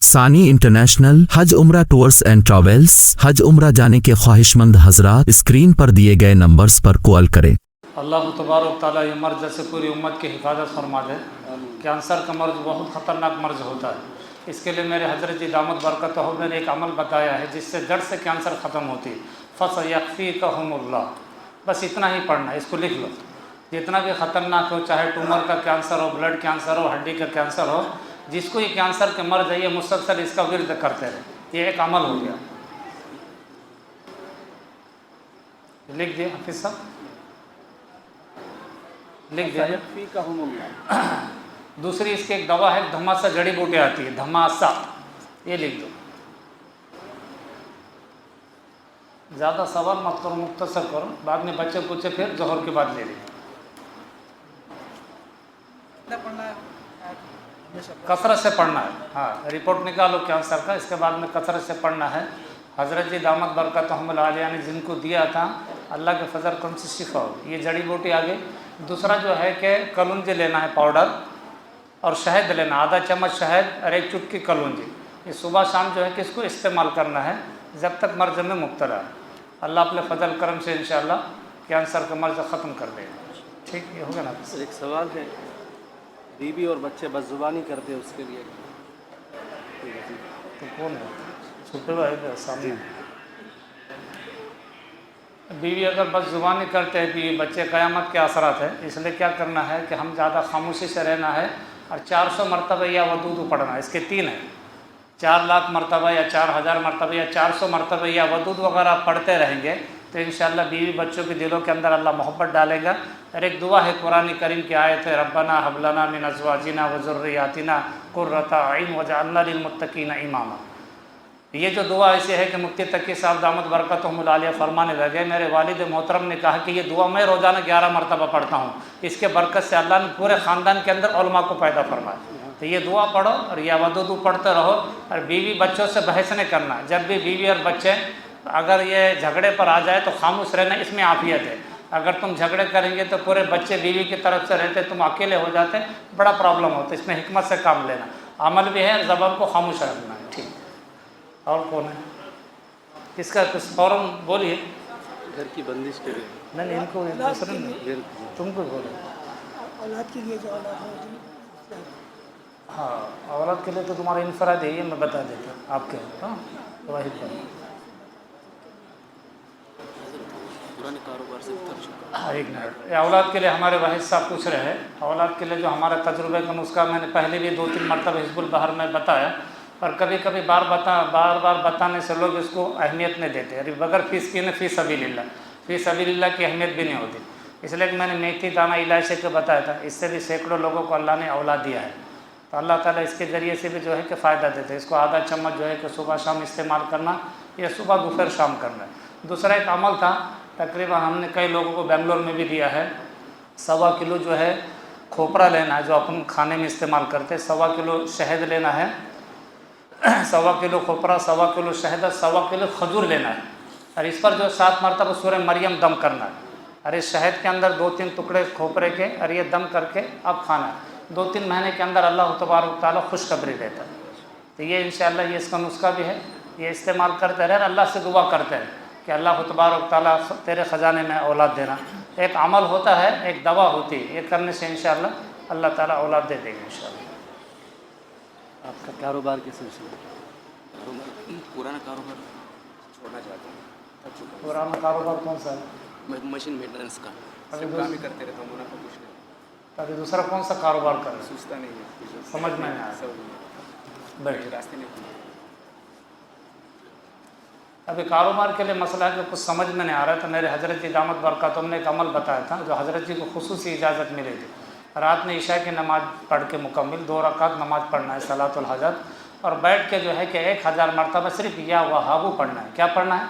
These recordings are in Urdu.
ثانی انٹرنیشنل حج عمرہ ٹورز اینڈ ٹریولز حج عمرہ جانے کے خواہش مند حضرات اسکرین پر دیے گئے نمبرز پر کال کریں۔ اللہ تبارک تعالیٰ یہ مرض سے پوری امت کی حفاظت فرما دے۔ کینسر کا مرض بہت خطرناک مرض ہوتا ہے، اس کے لیے میرے حضرت جی دامت برکتہ نے ایک عمل بتایا ہے جس سے جڑ سے کینسر ختم ہوتی ہے۔ فَسَيَكْفِيكَهُمُ اللَّهُ، بس اتنا ہی پڑھنا ہے، اس کو لکھ لو۔ جتنا بھی خطرناک ہو، چاہے ٹیومر کا کینسر ہو، بلڈ کینسر ہو، ہڈی کا کینسر ہو، جس کو یہ کینسر کے مرض ہے یہ مسلسل اس کا ورد کرتے رہے، یہ ایک عمل ہو گیا۔ لکھ دیا حافظ صاحب، لکھ دیا۔ دوسری اس کی ایک دوا ہے، دھماسا جڑی بوٹی آتی ہے، دھماسا، یہ لکھ دو۔ زیادہ سوال مت کرو، مختصر کرو، بعد میں بچے پوچھے پھر ظہر کے بعد لے لیں۔ کثرت سے پڑھنا ہے، ہاں رپورٹ نکالو کینسر کا، اس کے بعد میں کثرت سے پڑھنا ہے۔ حضرت جی دامت برکاتہم العالیہ نے جن کو دیا تھا، اللہ کے فضل کم سے شفا ہو، یہ جڑی بوٹی آگے۔ دوسرا جو ہے کہ کلونجی لینا ہے پاؤڈر، اور شہد لینا، آدھا چمچ شہد اور ایک چٹکی کلونجی، یہ صبح شام جو ہے کہ اس کو استعمال کرنا ہے جب تک مرض میں مبتلا ہے۔ اللہ اپنے فضل کرم سے انشاءاللہ کینسر کا مرض ختم کر دے گا۔ ٹھیک، یہ ہوگا نا؟ ایک سوال ہے، بیوی اور بچے بد زبانی کرتے ہیں، اس کے لیے تو کون ہے؟ چھپے ہوئے ہے سامنے۔ بیوی اگر بد زبانی کرتے ہیں، بیوی بچے، قیامت کے اثرات ہے، اس لیے کیا کرنا ہے کہ ہم زیادہ خاموشی سے رہنا ہے، اور 400 مرتبہ یا ودود پڑھنا ہے۔ اس کے 3 ہیں، 4 لاکھ مرتبہ یا 4000 مرتبہ یا 400 مرتبہ یا ودود وغیرہ آپ پڑھتے رہیں گے تو انشاءاللہ بیوی بچوں کے دلوں کے اندر اللہ محبت ڈالے گا۔ اور ایک دعا ہے قرآن کریم کی آیت ہے، ربنا ھب لنا من ازواجنا وذریاتنا قرۃ اعین واجعلنا للمتقین اماما۔ یہ جو دعا ایسی ہے کہ مفتی تقی صاحب دامت برکاتہم العالیہ فرمانے لگے، میرے والد محترم نے کہا کہ یہ دعا میں روزانہ 11 مرتبہ پڑھتا ہوں، اس کے برکت سے اللہ نے پورے خاندان کے اندر علماء کو پیدا فرمایا۔ تو یہ دعا پڑھو اور یا ودودو پڑھتے رہو، اور بیوی بچوں سے بحث نہیں کرنا۔ جب بھی بیوی اور بچے اگر یہ جھگڑے پر آ جائے تو خاموش رہنا، اس میں عافیت ہے۔ اگر تم جھگڑے کریں گے تو پورے بچے بیوی کی طرف سے رہتے، تم اکیلے ہو جاتے، بڑا پرابلم ہوتا ہے۔ اس میں حکمت سے کام لینا، عمل بھی ہے اور زبان کو خاموش رکھنا ہے۔ ٹھیک، اور کون ہے اس کا کچھ فوراً بولیے۔ گھر کی بندش کے لیے نہیں، ان کو دوسرے نہیں، تم کو بولے۔ اولاد کے لیے جو اولاد ہے، ہاں اولاد کے لیے تو تمہارا انفراد ہے، یہ میں بتا دیتا ہوں آپ کے۔ ہاں وہی پر پرانے کاروبار سے اتر چکا۔ ایک منٹ، اولاد کے لیے ہمارے واحد صاحب پوچھ رہے ہیں، اولاد کے لیے جو ہمارا تجربے کا نسخہ میں نے پہلے بھی 2-3 مرتبہ حزب البحر میں بتایا، اور کبھی کبھی بار بار بتانے سے لوگ اس کو اہمیت نہیں دیتے، ارے بغیر فیس کیے فی سبیل اللہ کی اہمیت بھی نہیں ہوتی۔ اس لیے کہ میں نے میتھی دانہ الائچی کے بتایا تھا، اس سے بھی سینکڑوں لوگوں کو اللہ نے اولاد دیا ہے، تو اللہ تعالیٰ اس کے ذریعے سے بھی جو ہے کہ فائدہ دیتے ہیں۔ اس کو آدھا چمچ جو ہے کہ صبح شام استعمال کرنا، یا صبح دوپہر شام کرنا ہے۔ دوسرا ایک عمل تھا، تقریباً ہم نے کئی لوگوں کو بنگلور میں بھی دیا ہے، 1.25 کلو جو ہے کھوپرا لینا ہے، جو اپن کھانے میں استعمال کرتے ہیں، 1.25 کلو شہد لینا ہے، 1.25 کلو کھوپرا، 1.25 کلو شہد، 1.25 کلو کھجور لینا ہے، اور اس پر جو 7 مرتبہ سورہ مریم دم کرنا ہے، اور اس شہد کے اندر 2-3 ٹکڑے کھوپرے کے، اور یہ دم کر کے اب کھانا ہے۔ 2-3 مہینے کے اندر اللہ تبارک تعالیٰ خوشخبری دیتا ہے۔ تو یہ انشاءاللہ یہ اس کا نسخہ بھی ہے، یہ استعمال کرتے رہے، اللہ سے دعا کرتے ہیں کہ اللہ تبارک تعالیٰ تیرے خزانے میں اولاد دینا۔ ایک عمل ہوتا ہے، ایک دوا ہوتی ہے، یہ کرنے سے انشاءاللہ اللہ تعالیٰ اولاد دے دے گا انشاءاللہ۔ آپ کا کاروبار کے سلسلے؟ پرانا کاروبار چھوڑنا چاہتا ہوں۔ پرانا کاروبار کون سا ہے؟ مشین مینٹیننس کا، ابھی کام ہی کرتے رہتا ہوں، منافع کچھ نہیں، ابھی دوسرا کون سا کاروبار کر رہے سوچتا نہیں ہے، سمجھ میں نہیں آیا؟ بیٹھے، راستے نہیں۔ ابھی کاروبار کے لیے مسئلہ ہے کہ کچھ سمجھ میں نہیں آ رہا ہے، تو میرے حضرت جی دامت برکاتہم نے ایک عمل بتایا تھا جو حضرت جی کو خصوصی اجازت ملی تھی۔ رات میں عشاء کی نماز پڑھ کے مکمل 2 رکعت نماز پڑھنا ہے صلاۃ الحاجت، اور بیٹھ کے جو ہے کہ 1000 مرتبہ صرف یا وہابو پڑھنا ہے۔ کیا پڑھنا ہے؟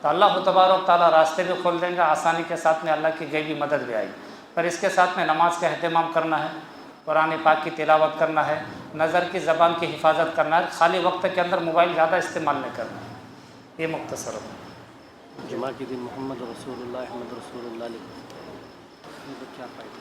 تو اللہ تبارک تعالیٰ راستے بھی کھول دیں گا، آسانی کے ساتھ میں اللہ کی غیبی مدد بھی آئے گی۔ پر اس کے ساتھ میں نماز کا اہتمام کرنا ہے، قرآن پاک کی تلاوت کرنا ہے، نظر کی زبان کی حفاظت کرنا ہے، خالی وقت کے اندر موبائل زیادہ استعمال نہیں کرنا ہے۔ یہ مختصر ہے۔ جمعہ کے دن محمد رسول اللہ احمد رسول اللہ لکھتے ہیں، کیا فائدہ؟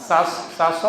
700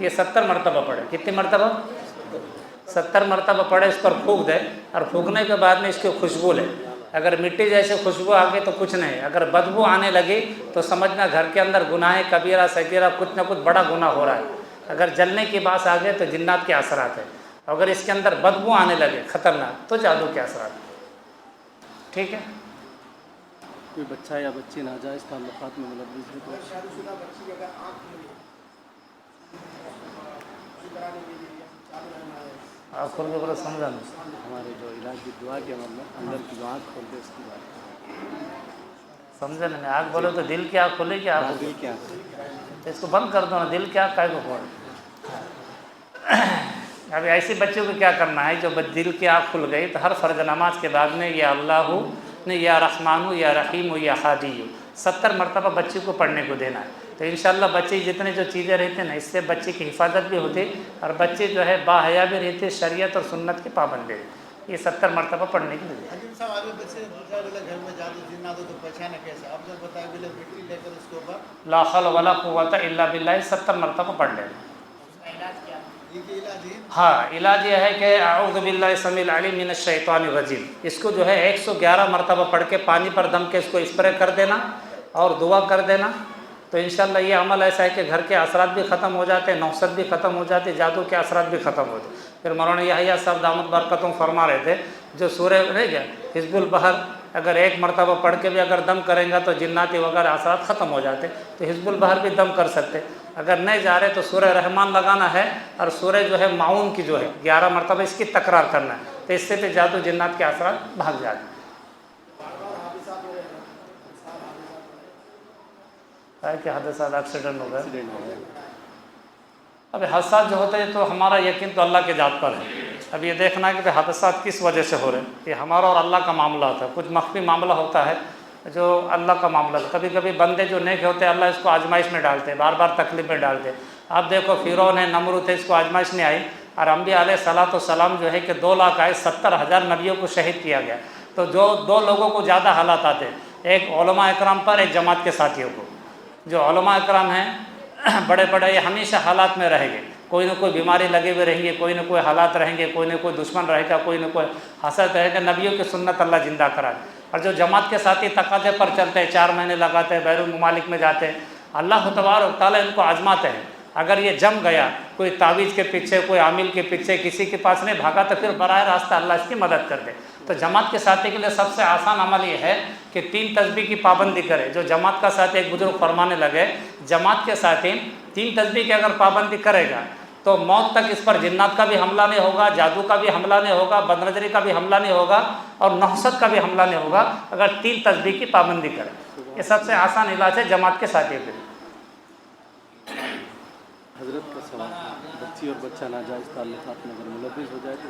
یہ 70 مرتبہ پڑھے. کتنی مرتبہ؟ 70 مرتبہ پڑھے. اس پر پھونک دے اور پھونکنے کے بعد میں اس کی خوشبو لے. اگر مٹی جیسے خوشبو آ گئی تو کچھ نہیں. اگر بدبو آنے لگی تو سمجھنا گھر کے اندر گناہ کبیرہ صغیرہ کچھ نہ کچھ بڑا گناہ ہو رہا ہے. اگر جلنے کی بات آ گئے تو جنات کے اثرات ہیں. اگر اس کے اندر بدبو آنے لگے خطرناک تو جادو کے اثرات ہیں. ٹھیک ہے. کوئی بچہ یا بچی ناجائز تعلقات میں ملوث ہے تو شادی شدہ بچی کی اگر آنکھ کھل گئی شادی کرانے کے لیے چالو رہنا ہے. آپ کھول کے بولے سمجھا نہیں. ہمارے جو علاج کی دعا کے عمل میں اندر کی جو آنکھ کھولتے اس کی بات سمجھا نہیں. آنکھ بولے تو دل کی آنکھ کھولے کہ آنکھ دل کیا تو اس کو بند کر دو نا. دل کی آنکھ کائے کو کھول. اب ایسے بچوں کو کیا کرنا ہے جو دل کی آنکھ کھل گئی تو ہر فرض نماز کے بعد میں یا اللہ نے یا رحمان ہو یا رحیم ہو یا ہادی ہو 70 مرتبہ بچے کو پڑھنے کو دینا ہے. تو انشاءاللہ بچے جتنے جو چیزیں رہتے ہیں نا اس سے بچے کی حفاظت بھی ہوتی اور بچے جو ہے باحیا بھی رہتے, شریعت اور سنت کے پابند رہتے. یہ 70 مرتبہ پڑھنے کے لیے. حکیم صاحب آگے بچے دوسرا بولے گھر میں جادو جنات ہو تو پہچانا کیسے؟ آپ جو بتائے بولے مٹی لے کر اس کے اوپر لا حول ولا قوت الا باللہ 70 مرتبہ پڑھ لینا. یہ کہ علاج ہے. ہاں علاج یہ ہے کہ اعوذ باللہ السمیع العلیم من الشیطان الرجیم. اس کو جو ہے 111 مرتبہ پڑھ کے پانی پر دم کے اس کو اسپرے کر دینا اور دعا کر دینا. تو انشاءاللہ یہ عمل ایسا ہے کہ گھر کے اثرات بھی ختم ہو جاتے, نوست بھی ختم ہو جاتے, جادو کے اثرات بھی ختم ہوتے. پھر مولانا یحییٰ صاحب دامت برکتہم فرما رہے تھے جو سورہ رہ گیا حزب البحر اگر 1 مرتبہ پڑھ کے بھی اگر دم کریں گا تو جناتی وغیرہ اثرات ختم ہو جاتے. تو حزب البحر بھی دم کر سکتے. اگر نہیں جا رہے تو سورہ رحمان لگانا ہے اور سورہ جو ہے معون کی جو ہے 11 مرتبہ اس کی تکرار کرنا ہے. تو اس سے بھی جادو جنات کے اثرات بھاگ جاتے. کہ حادثات ایکسیڈنٹ ہو گئے. اب حادثات جو ہوتے ہیں تو ہمارا یقین تو اللہ کے ذات پر ہے. اب یہ دیکھنا ہے کہ حادثات کس وجہ سے ہو رہے ہیں. یہ ہمارا اور اللہ کا معاملہ ہوتا ہے. کچھ مخفی معاملہ ہوتا ہے جو اللہ کا معاملہ ہے. کبھی کبھی بندے جو نیک ہوتے ہیں اللہ اس کو آزمائش میں ڈالتے ہیں, بار بار تکلیف میں ڈالتے ہیں. آپ دیکھو فرعون ہے, نمرود ہے, اس کو آزمائش نہیں آئی اور انبیاء علیہ الصلوۃ والسلام جو ہے کہ 2 لاکھ آئے, 70,000 نبیوں کو شہید کیا گیا. تو جو 2 لوگوں کو زیادہ حالات آتے ہیں, ایک علماء اکرام پر, ایک جماعت کے ساتھیوں کو. جو علماء اکرام ہیں بڑے بڑے یہ ہمیشہ حالات میں رہیں گے. کوئی نہ کوئی بیماری لگے ہوئے رہیں گے, کوئی نہ کوئی حالات رہیں گے, کوئی نہ کوئی دشمن رہے گا, کوئی نہ کوئی حسد رہے گا. نبیوں کی سنت اللہ زندہ کرائے. اور جو جماعت کے ساتھی تقاضے پر چلتے ہیں, 4 مہینے لگاتے ہیں, بیرون ممالک میں جاتے ہیں, اللہ تبارک و تعالیٰ ان کو آزماتے ہیں. اگر یہ جم گیا, کوئی تعویذ کے پیچھے, کوئی عامل کے پیچھے, کسی کے پاس نہیں بھاگا تو پھر براہ راست اللہ اس کی مدد کر دے. تو جماعت کے ساتھی کے لیے سب سے آسان عمل یہ ہے کہ 3 تسبیح کی پابندی کرے. جو جماعت کا ساتھی, ایک بزرگ فرمانے لگے جماعت کے ساتھی 3 تسبیح کی اگر پابندی کرے گا تو موت تک اس پر جنات کا بھی حملہ نہیں ہوگا, جادو کا بھی حملہ نہیں ہوگا, بد نظری کا بھی حملہ نہیں ہوگا اور نحست کا بھی حملہ نہیں ہوگا اگر 3 تسبیح کی پابندی کرے. یہ سب سے آسان علاج ہے جماعت کے ساتھیوں کے لیے. حضرت کا سوال, بچی اور بچہ ناجائز تعلقات میں اگر ملوث ہو جائے تو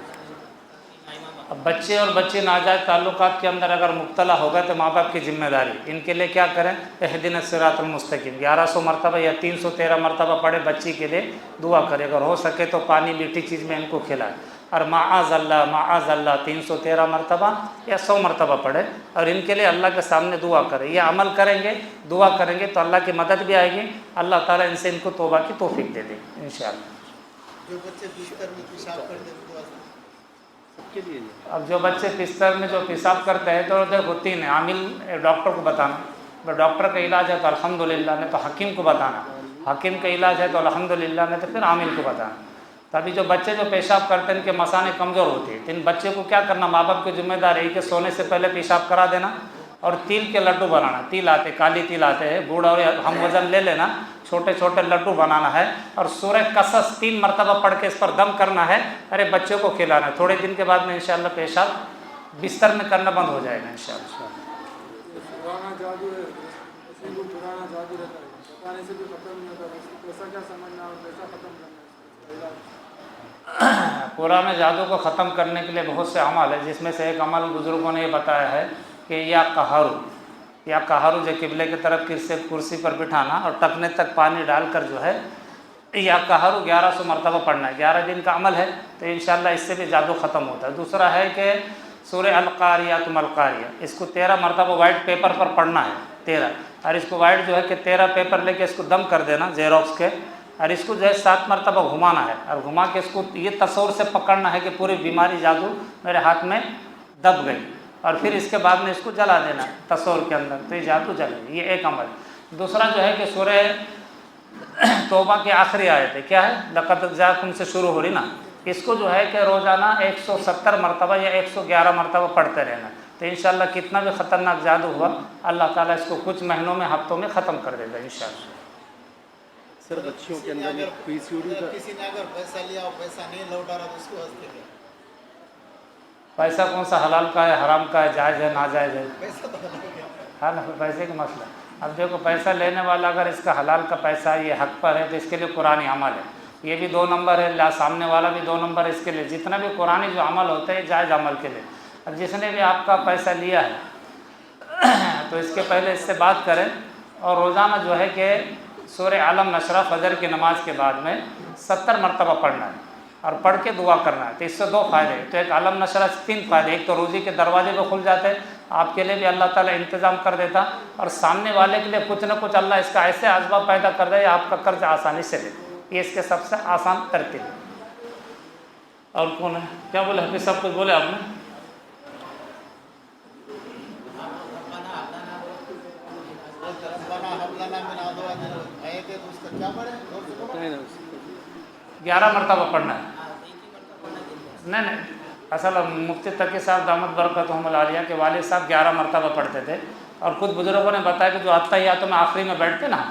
اب بچے اور بچے ناجائز تعلقات کے اندر اگر مبتلا ہو گئے تو ماں باپ کی ذمہ داری. ان کے لیے کیا کریں؟ اہدنا الصراط المستقیم 1100 مرتبہ یا 313 مرتبہ پڑھے, بچی کے لیے دعا کرے. اگر ہو سکے تو پانی میٹھی چیز میں ان کو کھلائے. اور معاذ اللہ 313 مرتبہ یا 100 مرتبہ پڑھے اور ان کے لیے اللہ کے سامنے دعا کرے. یہ عمل کریں گے, دعا کریں گے تو اللہ کی مدد بھی آئے گی. اللہ تعالیٰ ان سے ان کو توبہ کی توفیق دے دے انشاءاللہ. جو بچے بستر میں پیشاب کرتے ہیں سب کے لیے اب جو بچے بستر میں جو پیشاب کرتے ہیں تو دیکھو 3 ہیں. عامل ڈاکٹر کو بتانا, اگر ڈاکٹر کا علاج ہے تو الحمدللہ, نہیں تو حکیم کو بتانا, حکیم کا علاج ہے تو الحمدللہ, نہیں تو پھر عامل کو بتانا. تبھی جو بچے جو پیشاب کرتے ہیں ان کے مثانے کمزور ہوتی ہیں. تو ان بچے کو کیا کرنا, ماں باپ کی ذمہ داری ہے کہ سونے سے پہلے پیشاب کرا دینا اور تیل کے لڈو بنانا. تیل آتے, کالی تیل آتے ہیں, گڑ اور ہم وزن لے لینا, چھوٹے چھوٹے لڈو بنانا ہے اور سورہ قصص 3 مرتبہ پڑھ کے اس پر دم کرنا ہے. ارے بچوں کو کھلانا ہے. تھوڑے دن کے بعد میں انشاءاللہ پیشاب بستر میں کرنا بند ہو جائے گا انشاءاللہ. پرانا جادو ہے, اسی کو پرانا جادو رہتا ہے, بتانے سے بھی ختم نہیں ہوتا. اس کو پیسہ کیا سمجھنا اور پیسہ ختم کرنا ہے. پرانے جادو کو ختم کرنے کے لیے بہت سے عمل ہے, جس میں سے ایک عمل بزرگوں نے یہ بتایا ہے کہ یا قہرو جو قبلے کی طرف کرسی پر بٹھانا اور ٹکنے تک پانی ڈال کر جو ہے یا قہرو 1100 مرتبہ پڑھنا ہے. 11 دن کا عمل ہے تو انشاءاللہ اس سے بھی جادو ختم ہوتا ہے. دوسرا ہے کہ سورہ القاریہ القاریہ, اس کو 13 مرتبہ وائٹ پیپر پر پڑھنا ہے 13, اور اس کو وائٹ جو ہے کہ 13 پیپر لے کے اس کو دم کر دینا زیروکس کے, اور اس کو جو ہے 7 مرتبہ گھمانا ہے اور گھما کے اس کو یہ تصور سے پکڑنا ہے کہ پوری بیماری جادو میرے ہاتھ میں دب گئی، اور پھر اس کے بعد میں اس کو جلا دینا تصور کے اندر، تو یہ جادو جلے گی۔ یہ ایک عمل۔ دوسرا جو ہے کہ سورہ توبہ کی آخری آیت ہے، کیا ہے؟ لقد جاءکم سے شروع ہو رہی نا، اس کو جو ہے کہ روزانہ 170 مرتبہ یا 111 مرتبہ پڑھتے رہنا، تو انشاءاللہ کتنا بھی خطرناک جادو ہوا اللہ تعالیٰ اس کو کچھ مہینوں میں، ہفتوں میں ختم کر دے گا انشاءاللہ۔ سر بچیوں کے اندر پی سی او ڈی کا کسی نے اگر پیسہ لیا اور پیسہ نہیں لوٹا رہا تو اس کو ہنستے ہیں۔ پیسہ کون سا حلال کا ہے، حرام کا ہے، جائز ہے، ناجائز ہے؟ پیسہ تو ہو گیا۔ ہاں نا، پیسے کا مسئلہ۔ اب دیکھو پیسہ لینے والا اگر اس کا حلال کا پیسہ ہے، یہ حق پر ہے، تو اس کے لیے قرآنی عمل ہے، یہ بھی 2 نمبر ہے، سامنے والا بھی 2 نمبر ہے اس کے لیے۔ جتنا بھی قرآنی جو عمل ہوتا ہے جائز عمل کے لیے۔ اب جس نے بھی آپ کا پیسہ لیا ہے تو اس کے پہلے اس سے بات کریں، اور روزانہ جو ہے کہ سورہ عالم نشرہ فجر کی نماز کے بعد میں 70 مرتبہ پڑھنا ہے اور پڑھ کے دعا کرنا ہے، تو اس سے 2 فائدے ہیں۔ تو ایک عالم نشرہ سے 3 فائدے، ایک تو روزی کے دروازے پہ کھل جاتے، آپ کے لیے بھی اللہ تعالیٰ انتظام کر دیتا، اور سامنے والے کے لیے کچھ نہ کچھ اللہ اس کا ایسے اسباب پیدا کر دے آپ کا قرض آسانی سے لے، یہ اس کے سب سے آسان ترتیب ہے۔ اور کون ہے؟ کیا بولے حفیظ صاحب؟ کچھ بولے آپ نے؟ ربنا هب لنا من ازواجنا آیت ہے تو اس کا کیا پڑھیں؟ بتائیں نا اس 11 مرتبہ پڑھنا ہے۔ نہیں، اصل مفتی تقی صاحب دامت برکاتہم العالیہ کے والد صاحب 11 مرتبہ پڑھتے تھے، اور کچھ بزرگوں نے بتایا کہ جو اتحیات میں آخری میں بیٹھتے نا،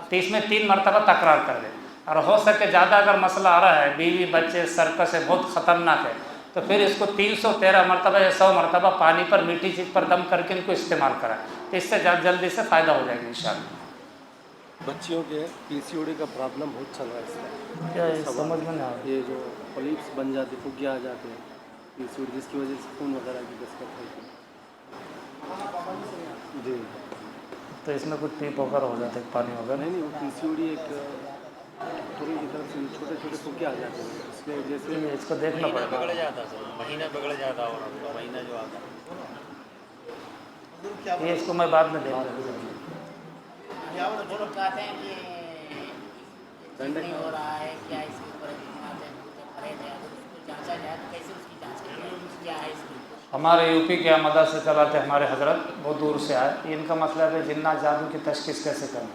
تو اس میں 3 مرتبہ تکرار کر دے، اور ہو سکے زیادہ اگر مسئلہ آ رہا ہے، بیوی بچے سرکس ہے، بہت خطرناک ہے، تو پھر اس کو 313 مرتبہ یا 100 مرتبہ پانی پر میٹھی چیز پر دم کر کے ان کو استعمال کرائے، تو اس سے جلدی سے فائدہ ہو جائے گا انشاءاللہ۔ بچیوں کے پی سی او ڈی کا پرابلم بہت چل رہا ہے اس کا۔ کیا یہ سمجھ میں نہیں آ رہا؟ یہ جو پولیپس بن جاتے، پھگے آ جاتے ہیں پی سی او ڈی، جس کی وجہ سے خون وغیرہ کی دستخط ہوتی ہے۔ جی تو اس میں کچھ ٹیپ وغیرہ ہو جاتا ہے، پانی وغیرہ؟ نہیں وہ پی سی او ڈی ایک تھوڑی کی طرف سے چھوٹے چھوٹے پھگے آ جاتے ہیں، اس کی وجہ سے اس کو دیکھنا پڑے گا۔ مہینہ بگڑ جاتا اور مہینہ جو آتا یہ اس کو میں بعد میں دیکھ لوں۔ جو لوگ کہتے ہیں کہ نہیں ہو رہا ہے، کیا اس کے اوپر پرہیز ہے، اگر اس کو جانچا جائے تو کیسے اس کی جانچ کریں، کیا ہے اس کی؟ ہمارے یو پی کے احمدہ سے چلاتے ہمارے حضرت، بہت دور سے آئے، ان کا مسئلہ ہے جنات جادو کی تشخیص کیسے کریں۔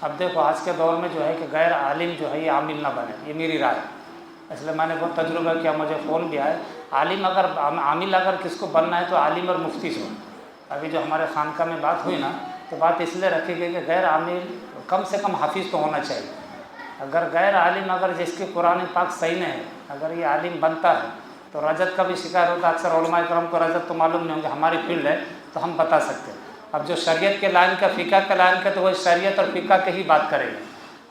اب دیکھو آج کے دور میں جو ہے کہ غیر عالم جو ہے یہ عامل نہ بنے، یہ میری رائے ہے، اس لیے میں نے بہت تجربہ کیا، مجھے فون بھی آئے۔ عامل اگر کس کو بننا ہے تو عالم اور مفتی سے ہو۔ ابھی جو ہمارے خانقاہ میں بات ہوئی نا، تو بات اس لیے رکھی گئی کہ غیر عامل کم سے کم حافظ تو ہونا چاہیے۔ اگر غیر عالم اگر جس کی قرآن پاک صحیح نہیں ہے، اگر یہ عالم بنتا ہے تو رجت کا بھی شکار ہوتا ہے۔ اکثر علماء کرام کو رجت تو معلوم نہیں ہوں گے، ہماری فیلڈ ہے تو ہم بتا سکتے ہیں۔ اب جو شریعت کے لائن کا، فقہ کے لائن کا، تو وہ شریعت اور فقہ کے ہی بات کرے گا۔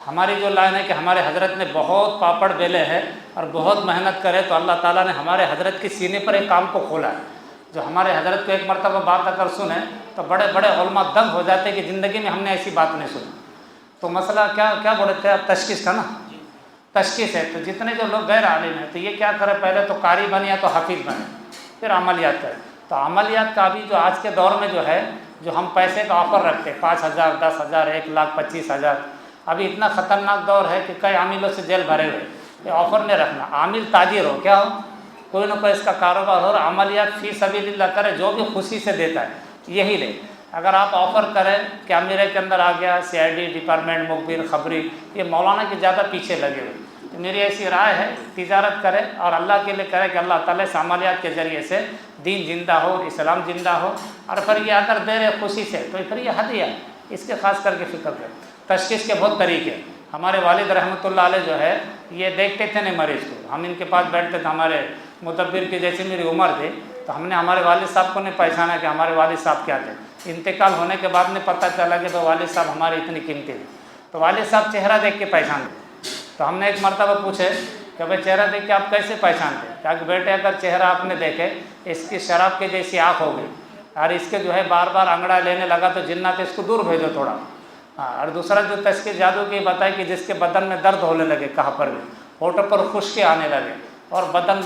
ہماری جو لائن ہے کہ ہمارے حضرت نے بہت پاپڑ بیلے ہیں اور بہت محنت کرے، تو اللہ تعالیٰ نے ہمارے حضرت کے سینے پر ایک کام کو کھولا ہے۔ جو ہمارے حضرت کو ایک مرتبہ بات اگر سنیں تو بڑے بڑے علماء دنگ ہو جاتے ہیں کہ زندگی میں ہم نے ایسی بات نہیں سنی۔ تو مسئلہ کیا بولتے ہیں اب؟ تشخیص کا نا، تشخیص ہے۔ تو جتنے جو لوگ غیر عالم ہیں تو یہ کیا کرے، پہلے تو قاری بنے یا تو حافظ بنے، پھر عملیات کرے۔ تو عملیات کا ابھی جو آج کے دور میں جو ہے، جو ہم پیسے کا آفر رکھتے ہیں 5,000 10,000 1,25,000، ابھی اتنا خطرناک دور ہے کہ کئی عاملوں سے جیل بھرے ہوئے، یہ آفر نہیں رکھنا۔ عامل تاجر ہو، کیا ہو، کوئی نہ کوئی اس کا کاروبار ہو، اور عملیات فی سبیل اللہ کرے، جو بھی خوشی سے دیتا ہے یہی لے۔ اگر آپ آفر کریں کہ میرے کے اندر آ گیا CID ڈپارٹمنٹ، مخبر، خبری، یہ مولانا کے زیادہ پیچھے لگے ہوئے، تو میری ایسی رائے ہے تجارت کرے اور اللہ کے لیے کرے کہ اللہ تعالیٰ اس عملیات کے ذریعے سے دین زندہ ہو، اسلام زندہ ہو، اور پھر یہ اگر دے رہے خوشی سے تو پھر یہ ہدیہ، اس کے خاص کر کے فکر کریں۔ تشخیص کے بہت طریقے، ہمارے والد رحمۃ اللہ علیہ جو ہے یہ دیکھتے تھے نہیں مریض کو، ہم ان کے پاس بیٹھتے تھے، ہمارے مدبر کی جیسی میری عمر تھی، تو ہم نے ہمارے والد صاحب کو نہیں پہچانا کہ ہمارے والد صاحب کیا تھے۔ انتقال ہونے کے بعد میں پتہ چلا کہ تو والد صاحب ہمارے اتنی قیمتی تھے، تو والد صاحب چہرہ دیکھ کے پہچانتے۔ تو ہم نے ایک مرتبہ پوچھے کہ بھائی چہرہ دیکھ کے آپ کیسے پہچانتے؟ کہا کہ بیٹے اگر چہرہ آپ نے دیکھے، اس کی شراب کے جیسی آنکھ ہو گئی اور اس کے جو ہے بار بار انگڑا لینے لگا تو جنات اس کو دور بھیجو تھوڑا۔ ہاں، اور دوسرا جو تشخیص جادو کی بتائی کہ جس کے بدن میں درد ہونے لگے، کہاں پر بھی ہونٹوں پر خشکی آنے لگے اور بدن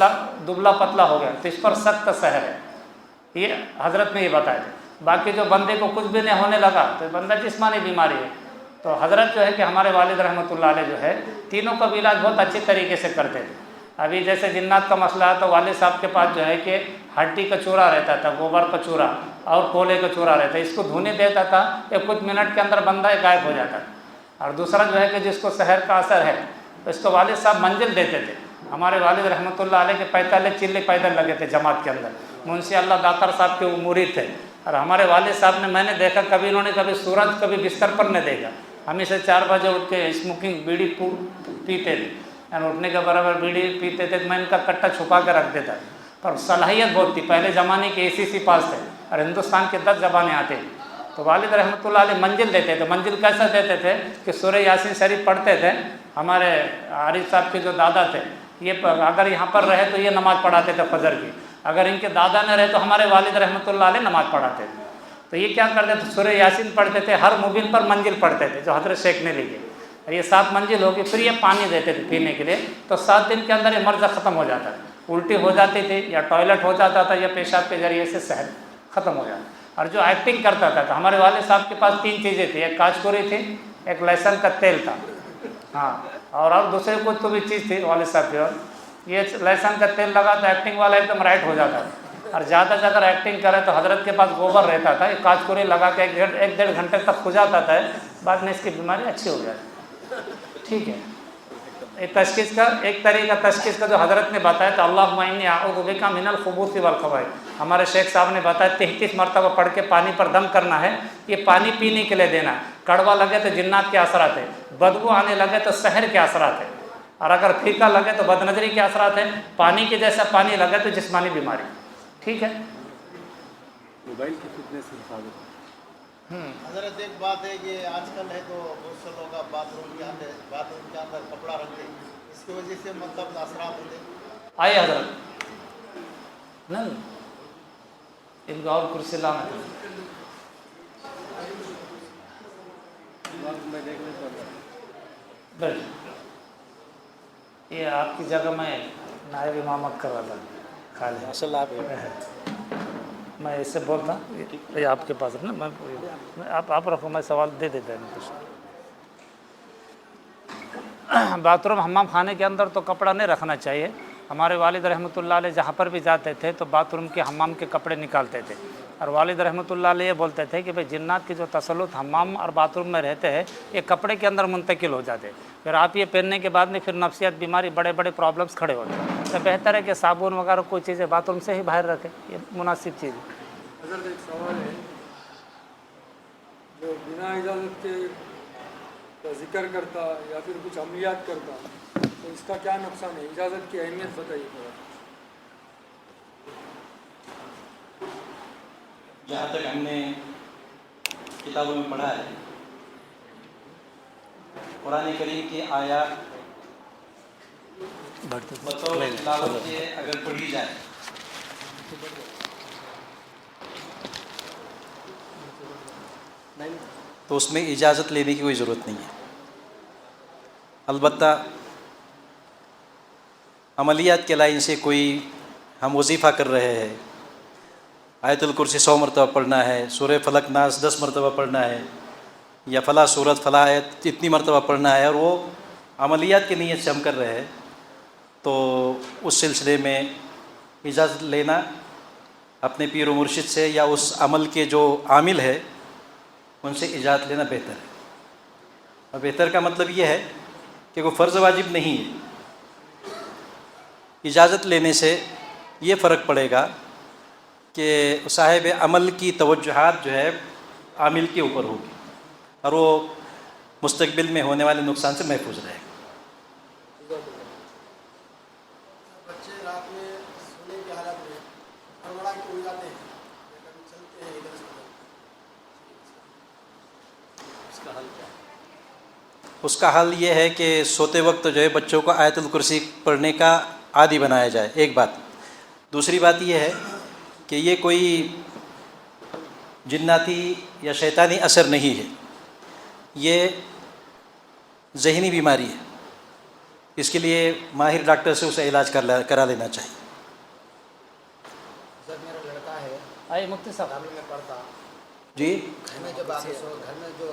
دبلا پتلا ہو گیا، تو اس پر سخت سحر ہے، یہ حضرت نے یہ بتایا تھا۔ باقی جو بندے کو کچھ بھی نہیں ہونے لگا تو بندہ جسمانی بیماری ہے، تو حضرت جو ہے کہ ہمارے والد رحمۃ اللہ علیہ جو ہے تینوں کا بھی علاج بہت اچھی طریقے سے کرتے تھے. ابھی جیسے جنات کا مسئلہ ہے تو والد صاحب کے پاس جو ہے کہ ہڈی کا چورا رہتا تھا, گوبر کا چورا اور کولے کا چورا رہتا ہے, اس کو دھونے دیتا تھا کہ کچھ منٹ کے اندر بندہ غائب ہو جاتا تھا. اور دوسرا جو ہے کہ جس کو سحر کا اثر ہے تو اس کو والد صاحب منزل دیتے تھے. ہمارے والد رحمۃ اللہ علیہ کے 45 چلے پیدل لگے تھے جماعت کے اندر. منشی اللہ داکر صاحب کے وہ مرید تھے, اور ہمارے والد صاحب نے, میں نے دیکھا کبھی انہوں نے کبھی سورج کبھی بستر پر نہیں دیکھا. ہمیشہ 4 بجے اٹھ کے اسموکنگ بیڑی پیتے تھے, یعنی اٹھنے کے برابر بیڑی پیتے تھے. میں ان کا کٹا چھپا کے رکھ دیتا. پر صلاحیت بہت تھی, پہلے زمانے کے ACC پاس تھے اور ہندوستان کے 10 زبانیں آتے ہیں. تو والد رحمۃ اللہ علیہ منزل دیتے تھے. منزل کیسا دیتے تھے کہ سورہ یاسین شریف پڑھتے تھے. ہمارے عارف صاحب کے جو دادا تھے, یہ اگر یہاں پر رہے تو یہ نماز پڑھاتے تھے فجر کی, اگر ان کے دادا نہ رہے تو ہمارے والد رحمۃ اللہ علیہ نماز پڑھاتے تھے. تو یہ کیا کرتے تھے, سورہ یاسین پڑھتے تھے, ہر مبین پر منزل پڑھتے تھے جو حضرت شیخ نے لکھی. اور یہ 7 منزل ہوگی, پھر یہ پانی دیتے تھے پینے کے لیے. تو 7 دن کے اندر یہ مرض ختم ہو جاتا ہے. الٹی ہو جاتی تھی یا ٹوائلٹ ہو جاتا تھا یا پیشاب کے ذریعے سے سحر ختم ہو جاتا. اور جو ایکٹنگ کرتا تھا تو ہمارے والد صاحب کے پاس 3 چیزیں تھیں. ایک کاچکوری تھی, ایک لہسن کا تیل تھا, ہاں, اور دوسرے کچھ تو بھی چیز تھی والد صاحب کی. اور یہ لہسن کا تیل لگا تو ایکٹنگ والا ایک دم رائٹ ہو جاتا تھا. اور زیادہ سے اگر ایکٹنگ کرے تو حضرت کے پاس گوبر رہتا تھا, ایک کاچکوری لگا کے 1-1.5 گھنٹے تک کھجاتا تھا, بعد میں اس کی بیماری اچھی ہو جاتی. ٹھیک ہے, ایک تشخیص کا ایک طریقہ تشخیص کا جو حضرت نے بتایا تھا, اللہم انی اعوذ بک من الخبث والخبائث. ہمارے شیخ صاحب نے بتایا 33 مرتبہ پڑھ کے پانی پر دم کرنا ہے. یہ پانی پینے کے لیے دینا. کڑوا لگے تو جنات کے اثرات ہیں, بدبو آنے لگے تو سحر کے اثرات ہیں, اور اگر پھیکا لگے تو بد نظری کے اثرات ہیں. پانی کے جیسا پانی لگے تو جسمانی بیماری. ٹھیک ہے. موبائل کی فٹنس سے ثابت. حضرت ایک بات ہے کہ آج کل ہے تو بہت سے لوگ باتھ روم کے اندر کپڑا رکھتے ہیں, اس کی وجہ سے مطلب اثرات ہوتے ہیں. آئے حضرت نہیں ان کو اور کرسی لانا تھا. میں دیکھنے پر یہ آپ کی جگہ میں نائب امامت کر رہا تھا. خالی ماشاء اللہ آپ میں اس سے بولتا, یہ آپ کے پاس ہے نا, میں آپ رکھو, میں سوال دے دیتا ہے کچھ. باتھ روم حمام خانے کے اندر تو کپڑا نہیں رکھنا چاہیے. ہمارے والد رحمۃ اللہ علیہ جہاں پر بھی جاتے تھے تو باتھ روم کے حمام کے کپڑے نکالتے تھے. اور والد رحمۃ اللہ علیہ یہ بولتے تھے کہ بھئی جنات کی جو تسلط حمام اور باتھ روم میں رہتے ہیں یہ کپڑے کے اندر منتقل ہو جاتے. پھر آپ یہ پہننے کے بعد میں پھر نفسیات بیماری بڑے بڑے پرابلمس کھڑے ہوتے ہیں. تو بہتر ہے کہ صابن وغیرہ کوئی چیزیں باتھ روم سے ہی باہر رکھیں, یہ مناسب چیز ہے. حضرت ایک سوال ہے, جو بنا اجازت کے ذکر کرتا یا پھر کچھ عملیات کرتا تو اس کا کیا نقصان ہے؟ اجازت کی اہمیت بتائیے تھوڑا. جہاں تک ہم نے کتابوں میں پڑھا ہے, قرآن کریم کی آیات بطور تلاوت کے اگر پڑھی جائے تو اس میں اجازت لینے کی کوئی ضرورت نہیں ہے. البتہ عملیات کے لائن سے کوئی ہم وظیفہ کر رہے ہیں, آیت الکرسی 100 مرتبہ پڑھنا ہے, سورہ فلق ناس 10 مرتبہ پڑھنا ہے, یا فلاں سورت فلاں آیت اتنی مرتبہ پڑھنا ہے, اور وہ عملیات کی نیت سے ہم کر رہے ہیں, تو اس سلسلے میں اجازت لینا اپنے پیر و مرشد سے یا اس عمل کے جو عامل ہے ان سے اجازت لینا بہتر ہے. اور بہتر کا مطلب یہ ہے کہ کوئی فرض واجب نہیں ہے. اجازت لینے سے یہ فرق پڑے گا کہ صاحب عمل کی توجہات جو ہے عامل کے اوپر ہوگی, اور وہ مستقبل میں ہونے والے نقصان سے محفوظ رہے گا. بچے رات میں سونے کی حالت میں ہڑبڑا کے اڑ جاتے ہیں, کبھی چلتے ہیں ادھر سے ادھر, اس کا حل کیا ہے؟ اس کا حل یہ ہے کہ سوتے وقت جو ہے بچوں کو آیت الکرسی پڑھنے کا عادی بنایا جائے, ایک بات. دوسری بات یہ ہے کہ یہ کوئی جناتی یا شیطانی اثر نہیں ہے, یہ ذہنی بیماری ہے. اس کے لیے ماہر ڈاکٹر سے اسے علاج کرا لینا چاہیے. جب میرا لڑکا ہے آئے مفتی صاحب میں پڑھتا جی گھر میں جو بات گھر میں جو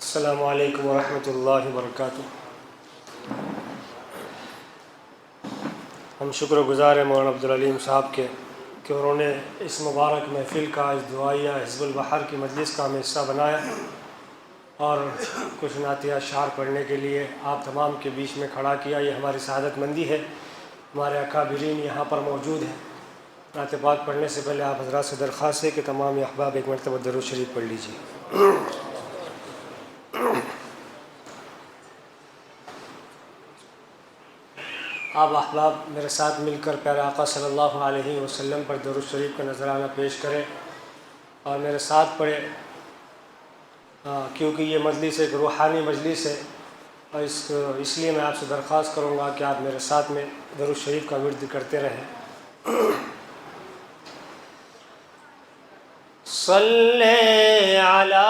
السلام علیکم ورحمۃ اللہ وبرکاتہ۔ ہم شکر گزار ہیں مولانا عبدالعلیم صاحب کے کہ انہوں نے اس مبارک محفل کا، اس دعائیہ حزب البحر کی مجلس کا ہمیں حصہ بنایا اور کچھ نعتیہ اشعار پڑھنے کے لیے آپ تمام کے بیچ میں کھڑا کیا۔ یہ ہماری سعادت مندی ہے، ہمارے اکابرین یہاں پر موجود ہیں۔ نعت پاک پڑھنے سے پہلے آپ حضرات سے درخواست ہے کہ تمام احباب ایک مرتبہ درود شریف پڑھ لیجیے۔ آپ احباب میرے ساتھ مل کر پیارے آقا صلی اللہ علیہ وسلم پر درود شریف کا نذرانہ پیش کریں اور میرے ساتھ پڑھیں، کیونکہ یہ مجلس ایک روحانی مجلس ہے اور اس لیے میں آپ سے درخواست کروں گا کہ آپ میرے ساتھ میں درود شریف کا ورد کرتے رہیں۔ صلی علی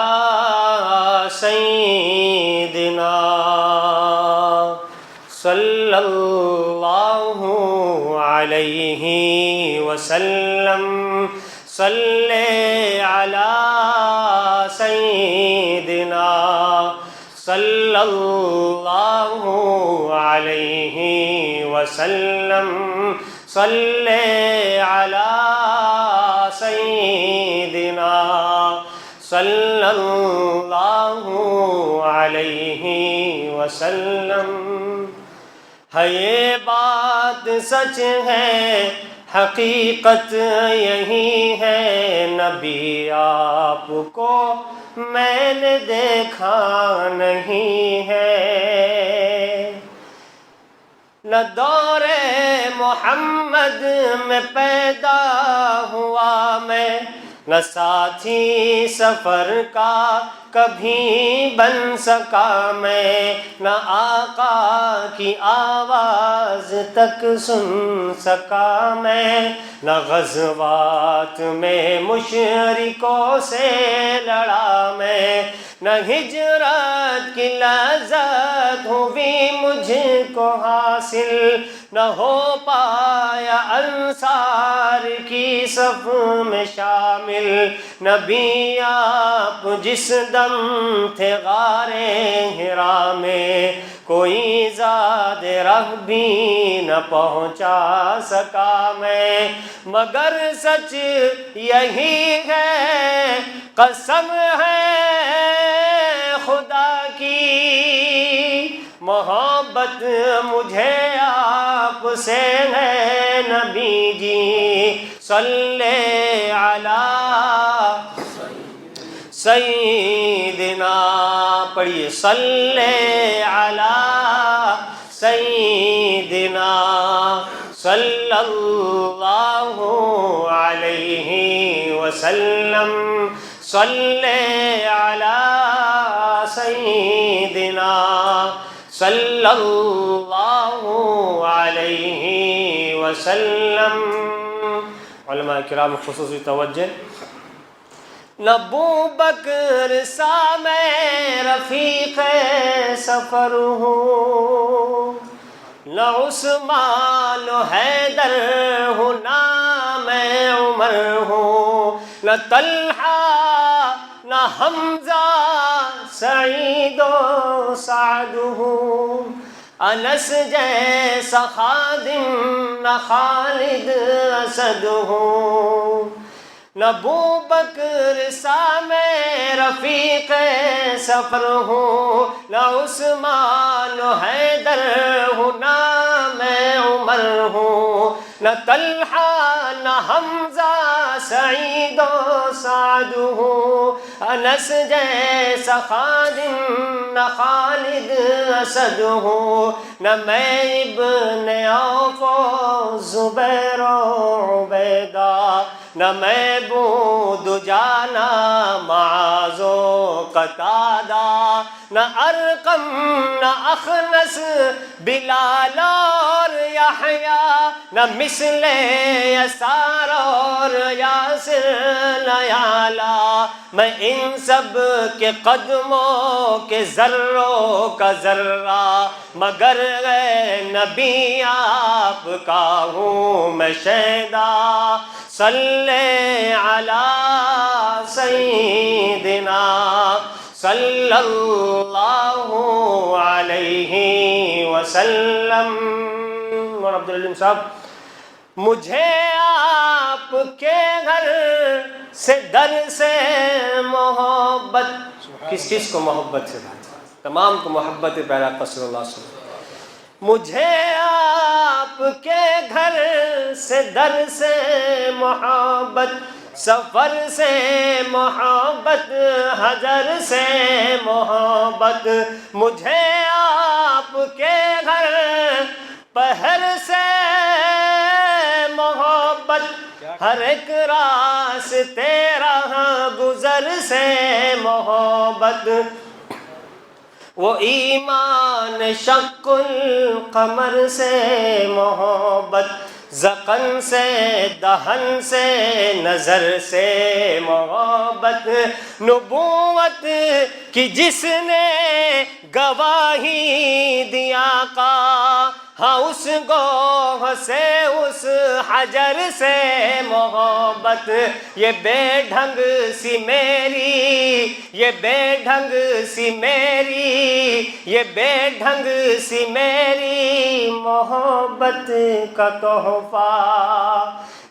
سیدنا صلی اللہ علیہ وسلم، صلی علی سیدنا صلی اللہ علیہ وسلم، صلی علی سیدنا صلی اللہ علیہ وسلم۔ ہے یہ بات سچ ہے، حقیقت یہی ہے، نبی آپ کو میں نے دیکھا نہیں ہے۔ نہ دور محمد میں پیدا ہوا میں، نہ ساتھی سفر کا کبھی بن سکا میں، نہ آقا کی آواز تک سن سکا میں، نہ غزوات میں مشرکوں سے لڑا میں، نہ ہجرت کی لذت ہوئی مجھ کو حاصل، نہ ہو پایا انصار کی صف میں شامل۔ نبی آپ جس دم تھے غار حرا میں، کوئی زاد راہ بھی نہ پہنچا سکا میں، مگر سچ یہی ہے، قسم ہے خدا کی، محبت مجھے آپ سے ہے نبی جی۔ صلی علی سیدنا، پڑھیے صلی علی سیدنا صلی اللہ علیہ وسلم، صلی علی سیدنا صلی اللہ علیہ وسلم۔ علماء کرام خصوصی توجہ، نہ ابوبکر سا میں رفیق سفر ہوں، نہ عثمان و حیدر ہوں، نہ میں عمر ہوں، نہ طلحہ نہ حمزہ سعید و سعد ہوں، انس جیسا خادم نہ خالد اسد ہوں، نہ ابوبکر سا میں رفیق سفر ہوں، نہ عثمان و حیدر ہوں، نہ میں عمر عمر ہوں، نہ طلحہ نہ حمزہ سعید و سعد ہوں، انس جیسا خادم نہ خالد اسد ہوں، نہ میں ابن عوف و زبیر و عبیدہ، نہ میں بود جانا معاذ و قتادہ، نہ ارقم نہ اخنس بلال اور یحییٰ، نہ مثل یسار اور یاسر لیالا، میں ان سب کے قدموں کے ذروں کا ذرہ، مگر اے نبی آپ کا ہوں میں شیدا، صلی علی سیدنا صلی اللہ علیہ وسلم۔ مولانا عبدالعلیم صاحب، مجھے آپ کے گھر سے در سے محبت، کس کس کو محبت سے بات؟ تمام کو محبت پیارا آقا صلی اللہ علیہ وسلم۔ مجھے آپ کے گھر سے در سے محبت، سفر سے محبت، حجر سے محبت، مجھے آپ کے گھر پہر سے محبت، ہر ایک راستے راہ گزر سے محبت، وہ ایمان شق القمر سے محبت، ذقن سے دہن سے نظر سے محبت، نبوت کی جس نے گواہی دیا کا، ہاں اس گوہ سے اس حجر سے محبت، یہ بے ڈھنگ سی میری، یہ بے ڈھنگ سی میری، یہ بے ڈھنگ سی میری محبت کا تحفہ،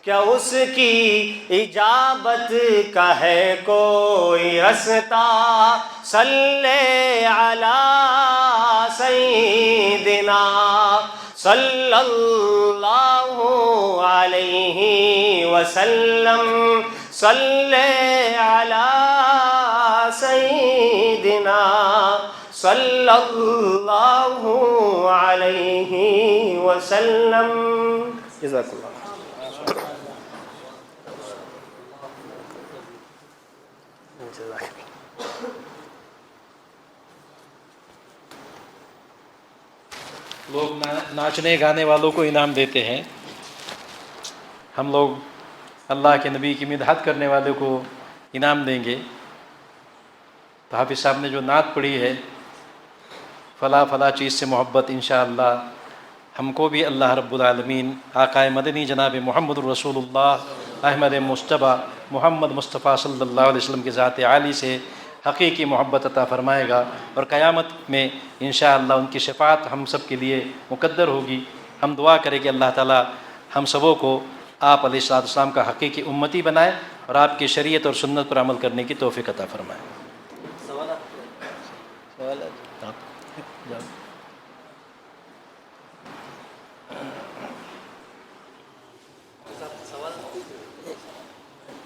کیا اس کی اجابت کا ہے کوئی رستہ، صلی علی سیدنا صلی اللہ علیہ وسلم، صلی علی سیدنا صلی اللہ علیہ وسلم۔ جزاک اللہ۔ لوگ ناچنے گانے والوں کو انعام دیتے ہیں، ہم لوگ اللہ کے نبی کی مدحت کرنے والے کو انعام دیں گے۔ تو حافظ صاحب نے جو نعت پڑھی ہے، فلاں فلاں چیز سے محبت، انشاءاللہ ہم کو بھی اللہ رب العالمین آقائے مدنی جناب محمد الرسول اللہ احمد مصطفیٰ محمد مصطفیٰ صلی اللہ علیہ وسلم کی ذات عالی سے حقیقی محبت عطا فرمائے گا، اور قیامت میں انشاءاللہ ان کی شفاعت ہم سب کے لیے مقدر ہوگی۔ ہم دعا کریں کہ اللہ تعالی ہم سبوں کو آپ علیہ الصلوۃ والسلام کا حقیقی امتی بنائے اور آپ کی شریعت اور سنت پر عمل کرنے کی توفیق عطا فرمائے۔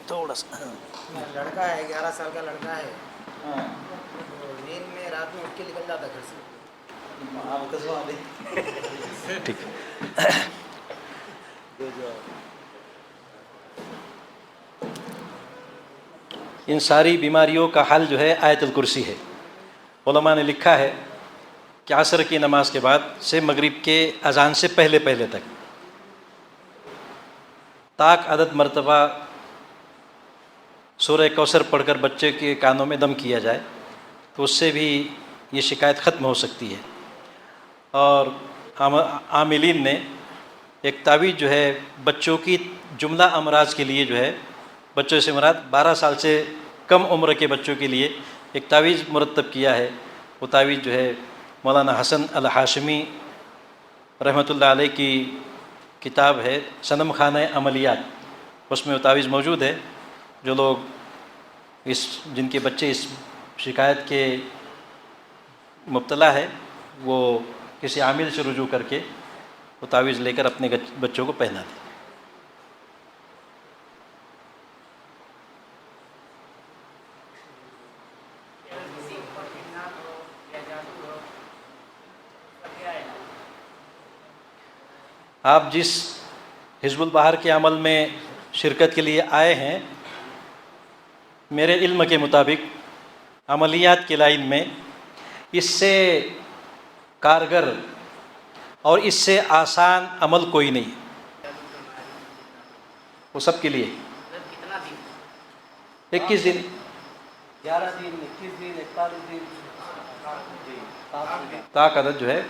تھوڑا سا لڑکا ہے 11 سال کا لڑکا ہے، نیند میں رات میں اٹھ کے نکل جاتا گھر سے۔ ٹھیک ان ساری بیماریوں کا حل جو ہے آیت الکرسی ہے۔ علماء نے لکھا ہے کہ عصر کی نماز کے بعد سے مغرب کے اذان سے پہلے تک طاق عدد مرتبہ سورہ کوثر پڑھ کر بچے کے کانوں میں دم کیا جائے تو اس سے بھی یہ شکایت ختم ہو سکتی ہے۔ اور عاملین نے ایک تعویذ جو ہے بچوں کی جملہ امراض کے لیے جو ہے، بچوں سے مراد 12 سال سے کم عمر کے بچوں کے لیے ایک تعویذ مرتب کیا ہے۔ وہ تعویذ جو ہے مولانا حسن الہاشمی رحمۃ اللہ علیہ کی کتاب ہے صنم خانہ عملیات، اس میں وہ تعویذ موجود ہے۔ جو لوگ جن کے بچے اس شکایت کے مبتلا ہے وہ کسی عامل سے رجوع کر کے وہ تعویذ لے کر اپنے بچوں کو پہنا دیں۔ آپ جس حزب البحر کے عمل میں شرکت کے لیے آئے ہیں، میرے علم کے مطابق عملیات کی لائن میں اس سے کارگر اور اس سے آسان عمل کوئی نہیں، وہ سب کے لیے 21 دن 11 دن 21 دن 41 دن طاق عدد جو ہے۔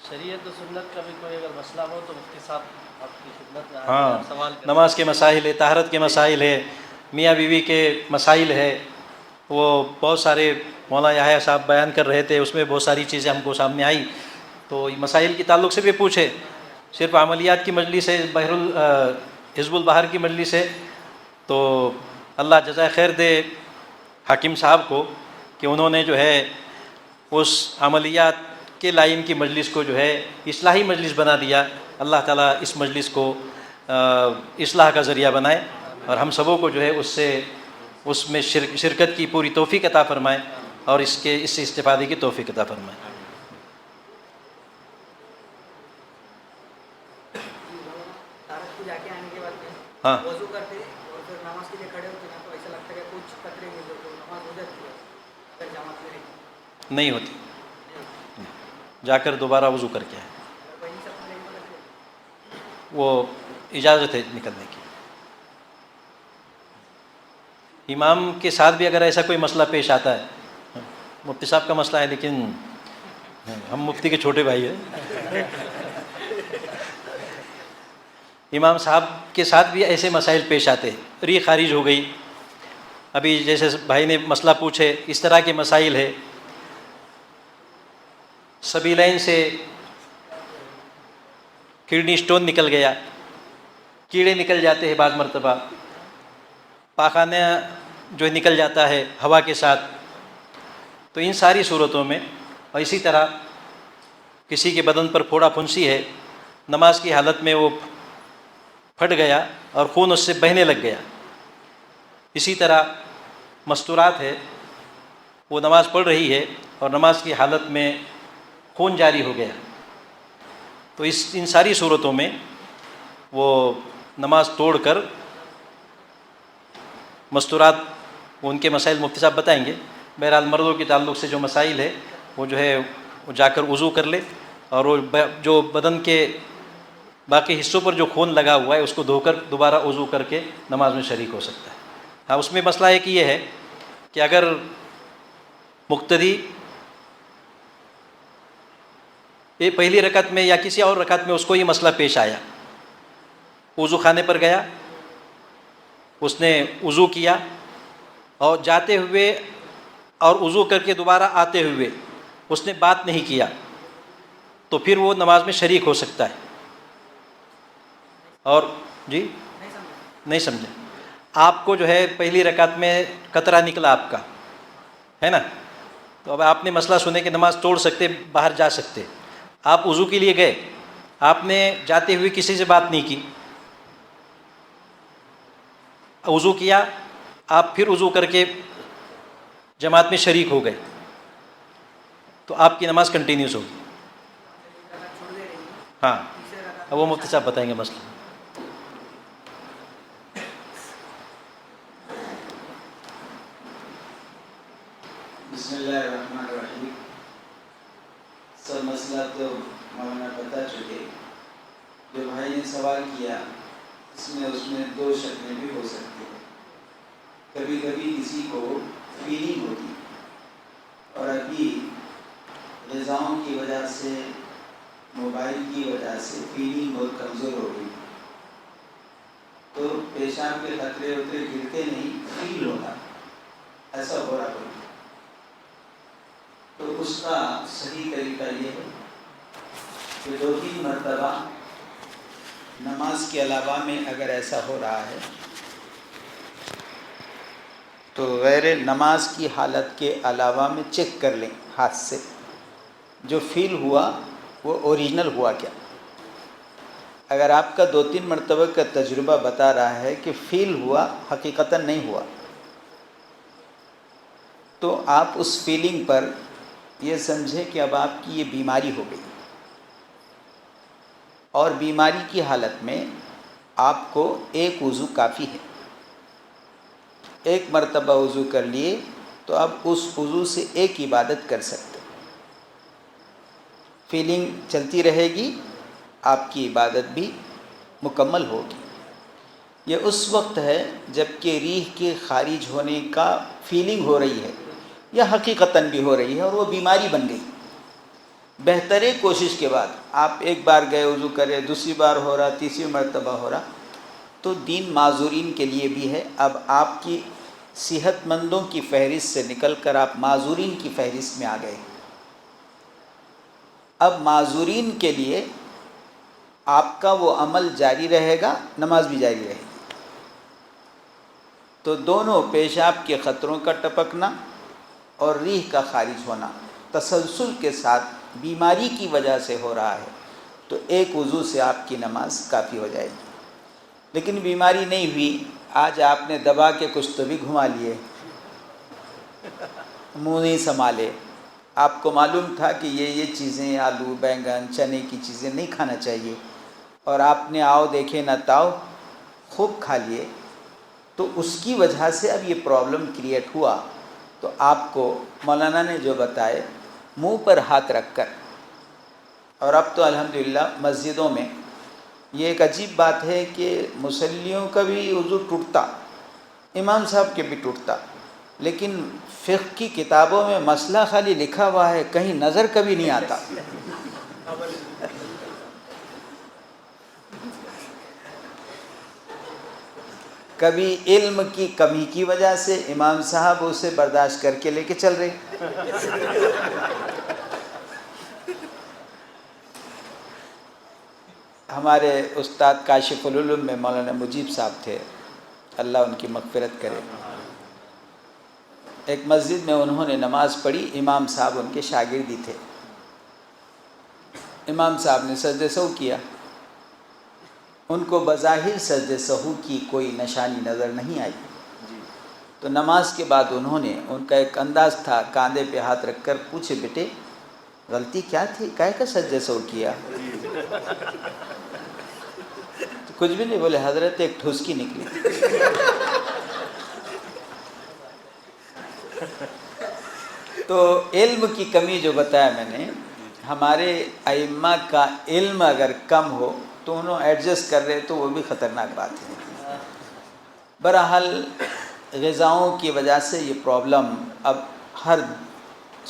شریعت و سنت کا بھی کوئی اگر مسئلہ ہو تو مفتی صاحب آپ کی خدمت میں ہاں، سوال کریں۔ نماز کے مسائل ہے، طہارت کے مسائل ہے، میاں بیوی کے مسائل ہے، وہ بہت سارے مولانا یحییٰ صاحب بیان کر رہے تھے، اس میں بہت ساری چیزیں ہم کو سامنے آئی، تو مسائل کے تعلق سے بھی پوچھے۔ صرف عملیات کی مجلس ہے، حزب البحر کی مجلس ہے، تو اللہ جزائے خیر دے حاکم صاحب کو کہ انہوں نے جو ہے اس عملیات کے لائن کی مجلس کو جو ہے اصلاحی مجلس بنا دیا۔ اللہ تعالیٰ اس مجلس کو اصلاح کا ذریعہ بنائے اور ہم سبوں کو جو ہے اس میں شرکت کی پوری توفیق عطا فرمائے اور اس سے استفادے کی توفیق عطا فرمائے۔ جا کے آنے کے بعد ہاں، وضو کرتے اور پھر نماز کے لیے کھڑے ہوتے ہیں تو ایسا لگتا ہے کہ کچھ قطرے میں جو تو نماز ہو جاتی ہے اگر جماعت میں رہتی نہیں ہوتی، جا کر دوبارہ وضو کر کے آئے، وہیں سے اپنے لیے کرتے وہ اجازت ہے نکلنے کی۔ امام کے ساتھ بھی اگر ایسا کوئی مسئلہ پیش آتا ہے، مفتی صاحب کا مسئلہ ہے لیکن ہم مفتی کے چھوٹے بھائی ہیں، امام صاحب کے ساتھ بھی ایسے مسائل پیش آتے ہیں، ری خارج ہو گئی، ابھی جیسے بھائی نے مسئلہ پوچھے اس طرح کے مسائل ہے، سبیلین سے کڈنی سٹون نکل گیا، کیڑے نکل جاتے ہیں بعض مرتبہ، پاخانہ جو نکل جاتا ہے ہوا کے ساتھ، تو ان ساری صورتوں میں، اور اسی طرح کسی کے بدن پر پھوڑا پھنسی ہے، نماز کی حالت میں وہ پھٹ گیا اور خون اس سے بہنے لگ گیا، اسی طرح مستورات ہے، وہ نماز پڑھ رہی ہے اور نماز کی حالت میں خون جاری ہو گیا، تو ان ساری صورتوں میں وہ نماز توڑ کر مستورات، ان کے مسائل مفتی صاحب بتائیں گے، بہرحال مردوں کے تعلق سے جو مسائل ہے وہ جو ہے وہ جا کر وضو کر لے اور وہ جو بدن کے باقی حصوں پر جو خون لگا ہوا ہے اس کو دھو کر دوبارہ وضو کر کے نماز میں شریک ہو سکتا ہے۔ ہاں، اس میں مسئلہ ایک یہ ہے کہ اگر مقتدی پہلی رکعت میں یا کسی اور رکعت میں اس کو یہ مسئلہ پیش آیا، وضو خانے پر گیا، اس نے وضو کیا اور جاتے ہوئے اور وضو کر کے دوبارہ آتے ہوئے اس نے بات نہیں کیا، تو پھر وہ نماز میں شریک ہو سکتا ہے۔ اور جی نہیں سمجھے، آپ کو جو ہے پہلی رکعت میں قطرہ نکلا آپ کا ہے نا، تو اب آپ نے مسئلہ سنے کہ نماز توڑ سکتے، باہر جا سکتے، آپ وضو کے لیے گئے، آپ نے جاتے ہوئے کسی سے بات نہیں کی، وضو کیا، آپ پھر وضو کر کے جماعت میں شریک ہو گئے، تو آپ کی نماز کنٹینیوس ہوگی۔ ہاں، اب وہ مفتی صاحب بتائیں گے مسئلہ۔ بسم اللہ الرحمن الرحیم۔ سب مسئلہ تو مولانا بتا چکے، جو بھائی نے سوال کیا اس میں دو شکلیں بھی ہو سکتی ہیں، کبھی کبھی کسی کو فیلنگ ہوتی اور ابھی غذاؤں کی وجہ سے، موبائل کی وجہ سے فیلنگ بہت کمزور ہو گئی، تو پیشاب کے قطرے اترے گرتے نہیں، فیل ہونا، ایسا ہو رہا ہوگا، تو اس کا صحیح طریقہ یہ ہے کہ 2-3 مرتبہ نماز کے علاوہ میں اگر ایسا ہو رہا ہے تو غیر نماز کی حالت کے علاوہ میں چیک کر لیں ہاتھ سے، جو فیل ہوا وہ اوریجنل ہوا کیا؟ اگر آپ کا 2-3 مرتبہ کا تجربہ بتا رہا ہے کہ فیل ہوا حقیقتاً نہیں ہوا، تو آپ اس فیلنگ پر یہ سمجھیں کہ اب آپ کی یہ بیماری ہو گئی، اور بیماری کی حالت میں آپ کو ایک وضو کافی ہے. ایک مرتبہ وضو کر لیے تو اب اس وضو سے ایک عبادت کر سکتے. فیلنگ چلتی رہے گی، آپ کی عبادت بھی مکمل ہوگی. یہ اس وقت ہے جب کہ ریح کے خارج ہونے کا فیلنگ ہو رہی ہے یا حقیقتاً بھی ہو رہی ہے اور وہ بیماری بن گئی. بہتر کوشش کے بعد آپ ایک بار گئے وضو کرے، دوسری بار ہو رہا، تیسری مرتبہ ہو رہا، تو دین معذورین کے لیے بھی ہے. اب آپ کی صحت مندوں کی فہرست سے نکل کر آپ معذورین کی فہرست میں آ گئے. اب معذورین کے لیے آپ کا وہ عمل جاری رہے گا، نماز بھی جاری رہے گی. تو دونوں پیشاب کے قطروں کا ٹپکنا اور ریح کا خارج ہونا تسلسل کے ساتھ بیماری کی وجہ سے ہو رہا ہے، تو ایک وضو سے آپ کی نماز کافی ہو جائے گی. لیکن بیماری نہیں ہوئی، آج آپ نے دبا کے کچھ تو بھی گھما لیے، منہ نہیں سنبھالے. آپ کو معلوم تھا کہ یہ چیزیں آلو، بینگن، چنے کی چیزیں نہیں کھانا چاہیے، اور آپ نے آؤ دیکھے نہ تاؤ خوب کھا لیے، تو اس کی وجہ سے اب یہ پرابلم کریٹ ہوا. تو آپ کو مولانا نے جو بتائے منہ پر ہاتھ رکھ کر، اور اب تو الحمدللہ مسجدوں میں یہ ایک عجیب بات ہے کہ مصلیوں کا بھی وضو ٹوٹتا، امام صاحب کے بھی ٹوٹتا، لیکن فقہ کی کتابوں میں مسئلہ خالی لکھا ہوا ہے، کہیں نظر کبھی نہیں آتا. کبھی علم کی کمی کی وجہ سے امام صاحب اسے برداشت کر کے لے کے چل رہے. ہمارے استاد کاشف العلوم میں مولانا مجیب صاحب تھے، اللہ ان کی مغفرت کرے. ایک مسجد میں انہوں نے نماز پڑھی، امام صاحب ان کے شاگردی تھے. امام صاحب نے سجدہ سہو کیا، ان کو بظاہر سجدہ سہو کی کوئی نشانی نظر نہیں آئی. تو نماز کے بعد انہوں نے، ان کا ایک انداز تھا، کاندھے پہ ہاتھ رکھ کر پوچھے بیٹے غلطی کیا تھی، کاہے کا سجدہ سہو کیا؟ تو کچھ بھی نہیں بولے، حضرت ایک ٹھسکی نکلی. تو علم کی کمی جو بتایا میں نے، ہمارے ائمہ کا علم اگر کم ہو تو انہوں ایڈجسٹ کر رہے تو وہ بھی خطرناک بات ہے. بہرحال غذاؤں کی وجہ سے یہ پرابلم اب ہر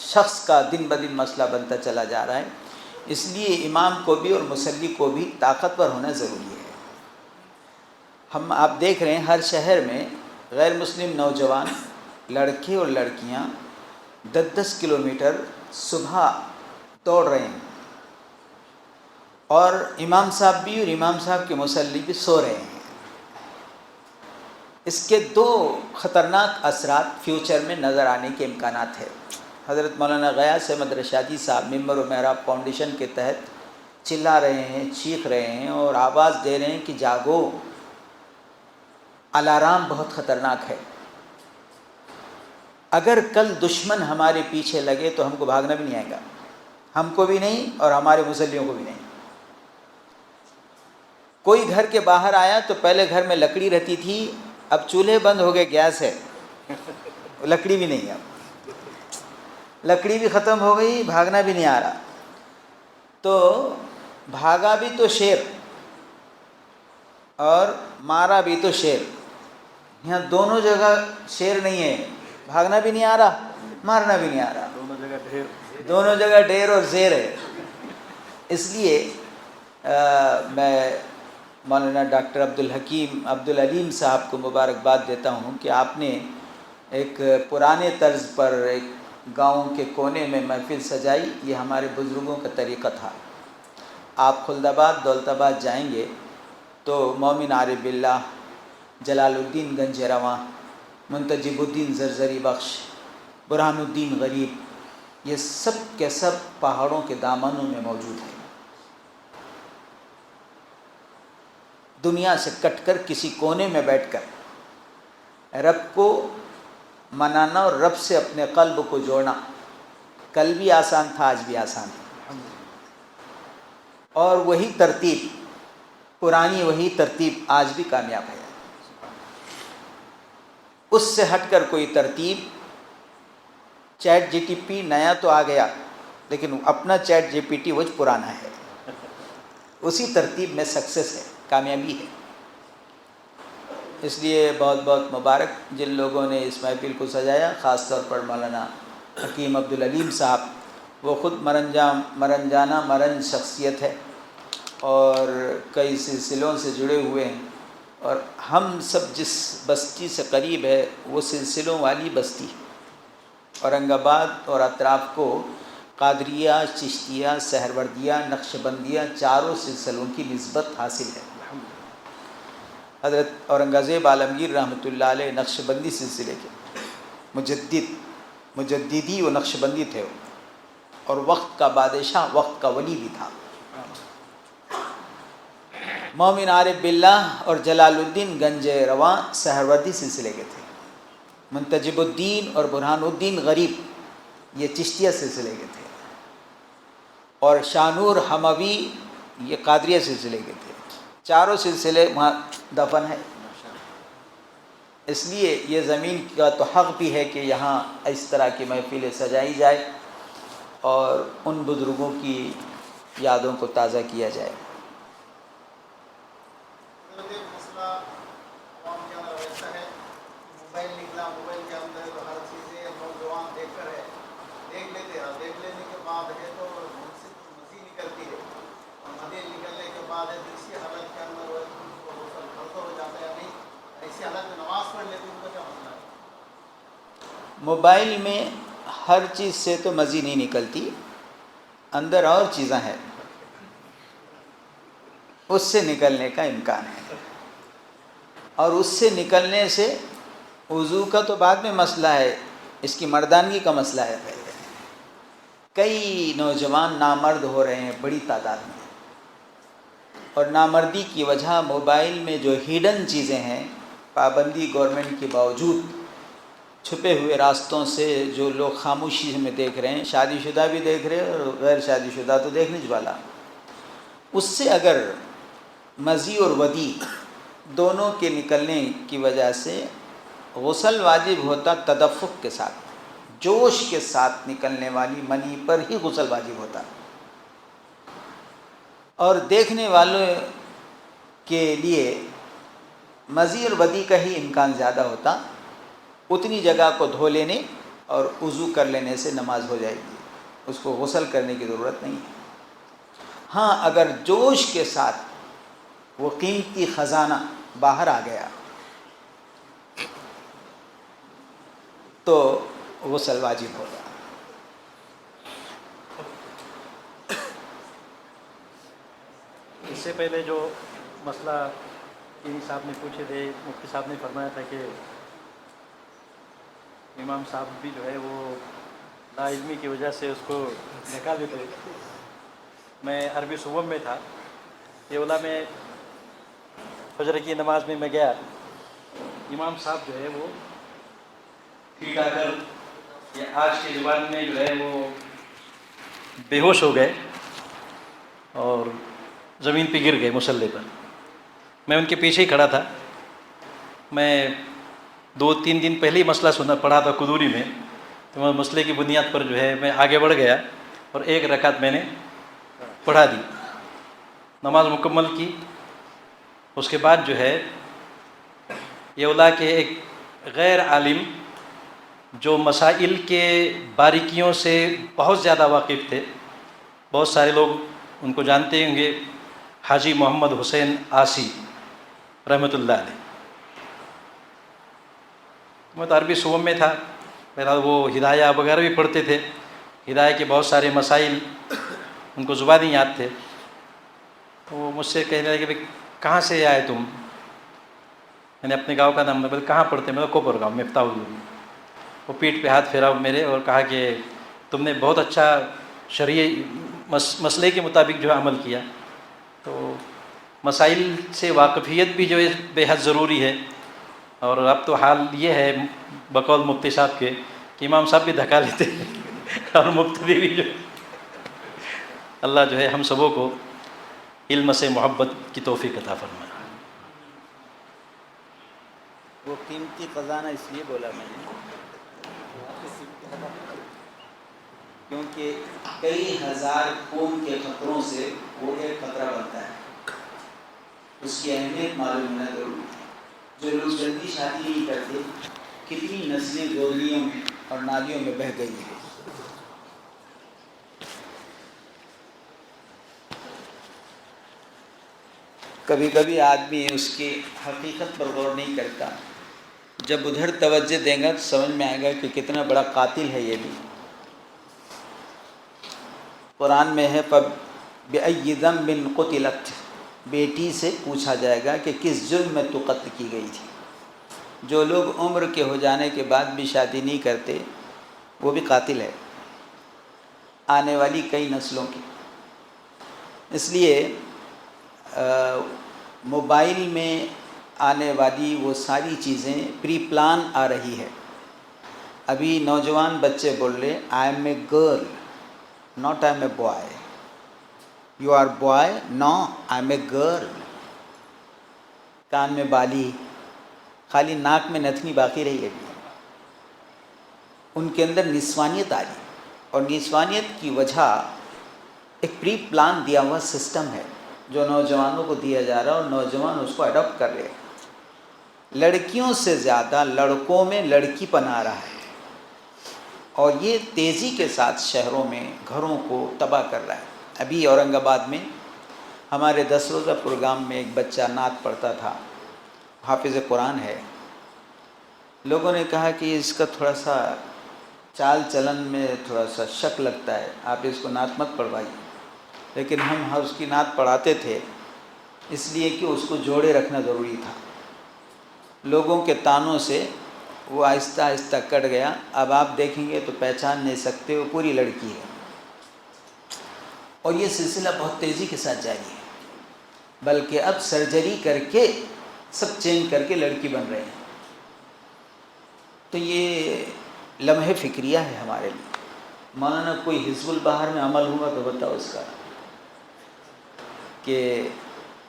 شخص کا دن بدن مسئلہ بنتا چلا جا رہا ہے. اس لیے امام کو بھی اور مصلی کو بھی طاقتور ہونا ضروری ہے. ہم آپ دیکھ رہے ہیں ہر شہر میں غیر مسلم نوجوان لڑکے اور لڑکیاں 10-10 کلومیٹر صبح دوڑ رہے ہیں، اور امام صاحب بھی اور امام صاحب کے مصلی بھی سو رہے ہیں. اس کے 2 خطرناک اثرات فیوچر میں نظر آنے کے امکانات ہیں. حضرت مولانا غیاث احمد رشادی صاحب منبر و محراب فاؤنڈیشن کے تحت چلا رہے ہیں، چیخ رہے ہیں اور آواز دے رہے ہیں کہ جاگو، الارم بہت خطرناک ہے. اگر کل دشمن ہمارے پیچھے لگے تو ہم کو بھاگنا بھی نہیں آئے گا، ہم کو بھی نہیں اور ہمارے مصلیوں کو بھی نہیں. کوئی گھر کے باہر آیا تو پہلے گھر میں لکڑی رہتی تھی، اب چولہے بند ہو گئے، گیس ہے، لکڑی بھی نہیں ہے. اب لکڑی بھی ختم ہو گئی، بھاگنا بھی نہیں آ رہا. تو بھاگا بھی تو شیر اور مارا بھی تو شیر. یہاں دونوں جگہ شیر نہیں ہے، بھاگنا بھی نہیں آ رہا، مارنا بھی نہیں آ رہا، دونوں جگہ ڈھیر اور زیر ہے. اس لیے میں مولانا ڈاکٹر عبدالحکیم عبدالعلیم صاحب کو مبارکباد دیتا ہوں کہ آپ نے ایک پرانے طرز پر ایک گاؤں کے کونے میں محفل سجائی. یہ ہمارے بزرگوں کا طریقہ تھا. آپ خلد آباد دولت آباد جائیں گے تو مومن عارف باللہ، جلال الدین گنج رواں، منتجب الدین زرزری بخش، برہان الدین غریب، یہ سب کے سب پہاڑوں کے دامنوں میں موجود ہے. دنیا سے کٹ کر کسی کونے میں بیٹھ کر رب کو منانا اور رب سے اپنے قلب کو جوڑنا کل بھی آسان تھا، آج بھی آسان ہے. اور وہی ترتیب، پرانی وہی ترتیب آج بھی کامیاب ہے. اس سے ہٹ کر کوئی ترتیب، چیٹ جی ٹی پی نیا تو آ گیا لیکن اپنا چیٹ جی پی ٹی وہ پرانا ہے. اسی ترتیب میں سکسیس ہے، کامیابی ہے. اس لیے بہت بہت مبارک جن لوگوں نے اس محفل کو سجایا، خاص طور پر مولانا حکیم عبدالعلیم صاحب. وہ خود مرنجانہ مرنج شخصیت ہے اور کئی سلسلوں سے جڑے ہوئے ہیں. اور ہم سب جس بستی سے قریب ہے وہ سلسلوں والی بستی ہے. اورنگ آباد اور اطراف کو قادریہ، چشتیہ، سہروردیہ، نقشبندیہ چاروں سلسلوں کی نسبت حاصل ہے. حضرت اورنگزیب عالمگیر رحمۃ اللہ علیہ نقشبندی سلسلے کے مجددی و نقشبندی تھے اور وقت کا بادشاہ، وقت کا ولی بھی تھا. مومن عارف باللہ اور جلال الدین گنج رواں سہروردی سلسلے کے تھے. منتجب الدین اور برہان الدین غریب یہ چشتیہ سلسلے کے تھے. اور شانور حموی یہ قادریہ سلسلے کے تھے. چاروں سلسلے وہاں دفن ہیں. اس لیے یہ زمین کا تو حق بھی ہے کہ یہاں اس طرح کی محفلیں سجائی جائے اور ان بزرگوں کی یادوں کو تازہ کیا جائے. مسئلہ عوام کے اندر ایسا ہے، موبائل نکلا، موبائل کے اندر تو ہر چیزیں نوجوان دیکھ کر ہے، دیکھ لیتے ہیں. دیکھ لینے کے بعد ہے تو مزید نکلتی ہے، اور مزید نکلنے کے بعد ہے اسی حالت کے اندر وہ فرض ہو جاتا ہے. نہیں ایسی حالت میں نماز پڑھ لیتے ان کا کیا مسئلہ ہے؟ موبائل میں ہر چیز سے تو مزید نہیں نکلتی، اندر اور چیزیں ہیں اس سے نکلنے کا امکان ہے. اور اس سے نکلنے سے وضو کا تو بعد میں مسئلہ ہے، اس کی مردانگی کا مسئلہ ہے پہلے. کئی نوجوان نامرد ہو رہے ہیں بڑی تعداد میں، اور نامردی کی وجہ موبائل میں جو ہیڈن چیزیں ہیں، پابندی گورنمنٹ کے باوجود چھپے ہوئے راستوں سے جو لوگ خاموشی میں دیکھ رہے ہیں، شادی شدہ بھی دیکھ رہے ہیں اور غیر شادی شدہ تو دیکھنے والا. اس سے اگر مزی اور ودی دونوں کے نکلنے کی وجہ سے غسل واجب ہوتا، تدفق کے ساتھ، جوش کے ساتھ نکلنے والی منی پر ہی غسل واجب ہوتا. اور دیکھنے والوں کے لیے مزی اور ودی کا ہی امکان زیادہ ہوتا. اتنی جگہ کو دھو لینے اور وضو کر لینے سے نماز ہو جائے گی، اس کو غسل کرنے کی ضرورت نہیں ہے. ہاں اگر جوش کے ساتھ وہ قیمتی خزانہ باہر آ گیا تو غسل واجب ہوگا. اس سے پہلے جو مسئلہ یہی صاحب نے پوچھے تھے، مفتی صاحب نے فرمایا تھا کہ امام صاحب بھی جو ہے وہ لا علمی کی وجہ سے اس کو نکال دیتے. میں عربی صوبہ میں تھا، یہ اولا میں فجر کی نماز میں گیا. امام صاحب جو ہے وہ ٹھیک آ کر یہ آج کے زبان میں جو ہے وہ بے ہوش ہو گئے اور زمین پہ گر گئے مصلی پر. میں ان کے پیچھے ہی کھڑا تھا. میں 2-3 دن پہلے ہی مسئلہ پڑھا تھا قدوری میں، تو میں مسئلے کی بنیاد پر جو ہے میں آگے بڑھ گیا اور 1 رکعت میں نے پڑھا دی، نماز مکمل کی. اس کے بعد جو ہے یہ اولا کہ ایک غیر عالم جو مسائل کے باریکیوں سے بہت زیادہ واقف تھے، بہت سارے لوگ ان کو جانتے ہوں گے، حاجی محمد حسین آسی رحمۃ اللہ علیہ. میں تو عربی صوبہ میں تھا، میرا وہ ہدایہ وغیرہ بھی پڑھتے تھے، ہدایہ کے بہت سارے مسائل ان کو زبانی یاد تھے. تو وہ مجھ سے کہنے لگے کہ کہاں سے آئے تم؟ میں نے اپنے گاؤں کا نام بولا. کہاں پڑھتے؟ میں کوپر گاؤں مفتاح الدین. وہ پیٹھ پہ ہاتھ پھیرا میرے اور کہا کہ تم نے بہت اچھا شرعی مسئلے کے مطابق جو ہے عمل کیا. تو مسائل سے واقفیت بھی جو ہے بے حد ضروری ہے. اور اب تو حال یہ ہے بقول مفتی صاحب کے کہ امام صاحب بھی دھکا لیتے ہیں اور مقتدی بھی جو اللہ جو ہے ہم سبوں کو علم سے محبت کی توفیق عطا فرمائے. وہ قیمتی خزانہ اس لیے بولا میں نے کیونکہ کئی ہزار خون کے خطروں سے وہ ایک خطرہ بنتا ہے. اس کی اہمیت معلوم ہونا ضروری ہے. جو لوگ جلدی شادی نہیں کرتے کتنی نسلیں گودلیوں میں اور نالیوں میں بہہ گئی ہیں. کبھی کبھی آدمی اس کی حقیقت پر غور نہیں کرتا. جب ادھر توجہ دیں گا تو سمجھ میں آئے گا کہ کتنا بڑا قاتل ہے یہ بھی. قرآن میں ہے فَبِأَيِّ ذَنبٍ قُتِلَتْ، بیٹی سے پوچھا جائے گا کہ کس جرم میں تو قتل کی گئی تھی. جو لوگ عمر کے ہو جانے کے بعد بھی شادی نہیں کرتے وہ بھی قاتل ہے آنے والی کئی نسلوں کی. اس لیے موبائل میں آنے والی وہ ساری چیزیں پری پلان آ رہی ہے. ابھی نوجوان بچے بول رہے I am a girl not I am a boy. You are boy no I am a girl. کان میں بالی، خالی ناک میں نتنی باقی رہی ابھی. ان کے اندر نسوانیت آ رہی اور نسوانیت کی وجہ ایک پری پلان دیا ہوا سسٹم ہے جو نوجوانوں کو دیا جا رہا ہے اور نوجوان اس کو اڈاپٹ کر رہے ہیں. لڑکیوں سے زیادہ لڑکوں میں لڑکی پن آ رہا ہے اور یہ تیزی کے ساتھ شہروں میں گھروں کو تباہ کر رہا ہے. ابھی اورنگ آباد میں ہمارے 10 روزہ پروگرام میں ایک بچہ نعت پڑھتا تھا، حافظ قرآن ہے. لوگوں نے کہا کہ اس کا تھوڑا سا چال چلن میں تھوڑا سا شک لگتا ہے، آپ اس کو نعت مت پڑھوائیے. لیکن ہم اس کی نعت پڑھاتے تھے اس لیے کہ اس کو جوڑے رکھنا ضروری تھا. لوگوں کے تانوں سے وہ آہستہ آہستہ کٹ گیا. اب آپ دیکھیں گے تو پہچان نہیں سکتے وہ پوری لڑکی ہے. اور یہ سلسلہ بہت تیزی کے ساتھ جاری ہے، بلکہ اب سرجری کر کے سب چینج کر کے لڑکی بن رہے ہیں. تو یہ لمحے فکریہ ہے ہمارے لیے. مولانا کوئی حزب البہار میں عمل ہوا تو بتاؤ اس کا کہ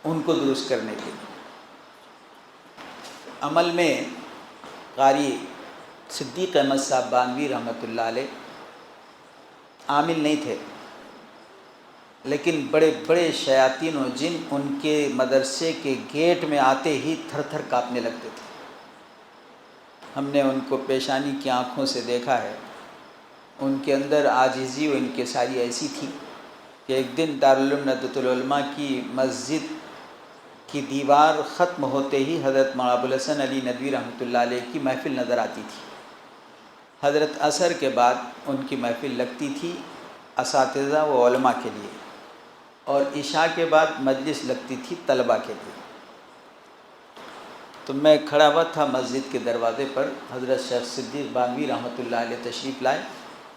ان کو درست کرنے کے لیے. عمل میں قاری صدیق احمد صاحب بانوی رحمۃ اللہ علیہ عامل نہیں تھے، لیکن بڑے بڑے شیاطین و جن ان کے مدرسے کے گیٹ میں آتے ہی تھر تھر کانپنے لگتے تھے. ہم نے ان کو پیشانی کی آنکھوں سے دیکھا ہے. ان کے اندر عاجزی و انکساری ایسی تھی کہ ایک دن دارالعلوم ندوۃ العلماء کی مسجد کی دیوار ختم ہوتے ہی حضرت مولانا ابوالحسن علی ندوی رحمۃ اللہ علیہ کی محفل نظر آتی تھی. حضرت عصر کے بعد ان کی محفل لگتی تھی اساتذہ و علماء کے لیے، اور عشاء کے بعد مجلس لگتی تھی طلباء کے لیے. تو میں کھڑا ہوا تھا مسجد کے دروازے پر. حضرت شیخ صدیق بانوی رحمۃ اللہ علیہ تشریف لائے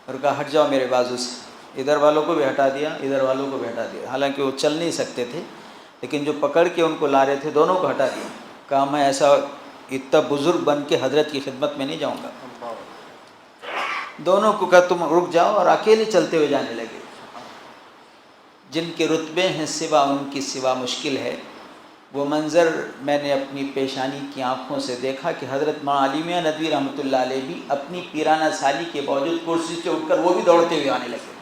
اور کہا ہٹ جاؤ میرے بازو سے. ادھر والوں کو بھی ہٹا دیا، ادھر والوں کو بھی ہٹا دیا. حالانکہ وہ چل نہیں سکتے تھے، لیکن جو پکڑ کے ان کو لا رہے تھے دونوں کو ہٹا دیا. کہا میں ایسا اتنا بزرگ بن کے حضرت کی خدمت میں نہیں جاؤں گا. دونوں کو کہا تم رک جاؤ، اور اکیلے چلتے ہوئے جانے لگے. جن کے رتبے ہیں سوا ان کی سوا مشکل ہے. وہ منظر میں نے اپنی پیشانی کی آنکھوں سے دیکھا کہ حضرت مولانا علی میاں ندوی رحمۃ اللہ علیہ بھی اپنی پیرانہ سالی کے باوجود کرسی سے اٹھ کر وہ بھی دوڑتے ہوئے آنے لگے.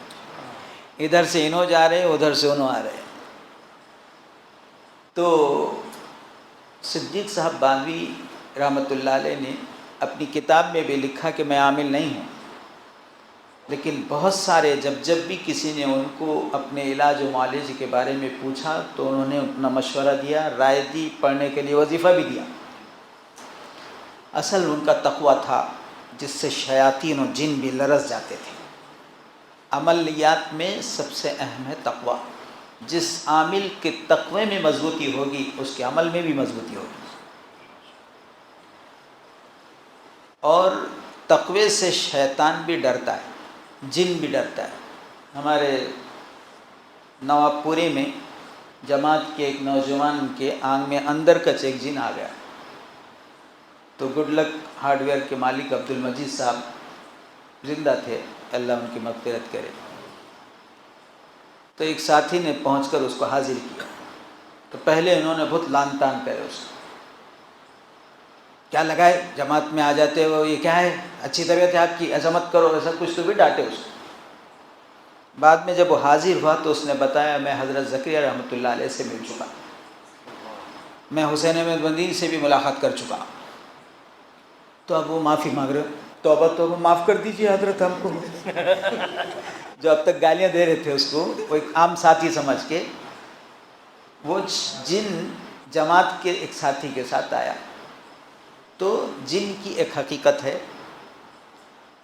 ادھر سے انہوں جا رہے ادھر سے انہوں آ رہے. تو صدیق صاحب بانوی رحمۃ اللہ علیہ نے اپنی کتاب میں بھی لکھا کہ میں عامل نہیں ہوں، لیکن بہت سارے جب بھی کسی نے ان کو اپنے علاج و معالجے کے بارے میں پوچھا تو انہوں نے اپنا مشورہ دیا، رائے دی، پڑھنے کے لیے وظیفہ بھی دیا. اصل ان کا تقویٰ تھا جس سے شیاطین و جن بھی لرز جاتے تھے. عملیات میں سب سے اہم ہے تقویٰ. جس عامل کے تقوی میں مضبوطی ہوگی اس کے عمل میں بھی مضبوطی ہوگی. اور تقوی سے شیطان بھی ڈرتا ہے. جن بھی ڈرتا ہے. ہمارے نواب پوری میں جماعت کے ایک نوجوان کے آنکھ میں اندر کا ایک جن آ گیا. تو گڈ لک ہارڈ ویئر کے مالک عبد المجید صاحب زندہ تھے, اللہ ان کی مغفرت کرے. تو ایک ساتھی نے پہنچ کر اس کو حاضر کیا. تو پہلے انہوں نے بہت لان تان کرے اس کو, کیا لگائے جماعت میں آ جاتے ہو, یہ کیا ہے, اچھی طبیعت ہے آپ کی, ایسا مت کرو, ایسا کچھ تو بھی ڈانٹے اس کو. بعد میں جب وہ حاضر ہوا تو اس نے بتایا میں حضرت زکریا رحمۃ اللہ علیہ سے مل چکا, میں حسین احمد مدنی سے بھی ملاقات کر چکا. تو اب وہ معافی مانگ رہے, توبہ معاف کر دیجیے حضرت ہم کو. جو اب تک گالیاں دے رہے تھے اس کو, وہ ایک عام ساتھی سمجھ کے, وہ جن جماعت کے ایک ساتھی کے ساتھ آیا. تو جن کی ایک حقیقت ہے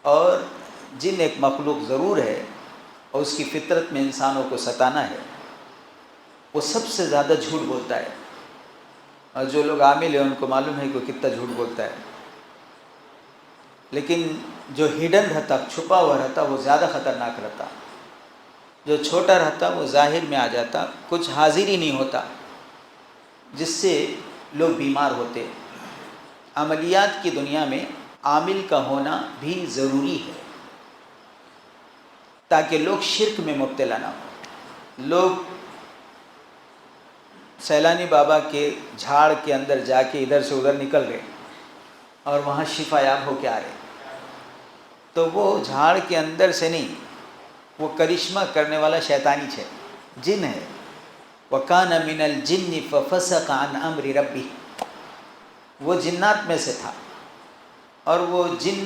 اور جن ایک مخلوق ضرور ہے اور اس کی فطرت میں انسانوں کو ستانا ہے. وہ سب سے زیادہ جھوٹ بولتا ہے, اور جو لوگ عامل ہیں ان کو معلوم ہے کہ وہ کتنا جھوٹ بولتا ہے. لیکن جو ہڈن رہتا, چھپا ہوا رہتا, وہ زیادہ خطرناک رہتا. جو چھوٹا رہتا وہ ظاہر میں آ جاتا, کچھ حاضر ہی نہیں ہوتا, جس سے لوگ بیمار ہوتے. عملیات کی دنیا میں عامل کا ہونا بھی ضروری ہے تاکہ لوگ شرک میں مبتلا نہ ہوں. لوگ سیلانی بابا کے جھاڑ کے اندر جا کے ادھر سے ادھر نکل گئے اور وہاں شفا یاب ہو کے آ رہے, تو وہ جھاڑ کے اندر سے نہیں, وہ کرشمہ کرنے والا شیطانی ہے, جن ہے. وَكَانَ مِنَ الْجِنِّ فَفَسَقَ عَنْ أَمْرِ رَبِّهِ, وہ جنات میں سے تھا. اور وہ جن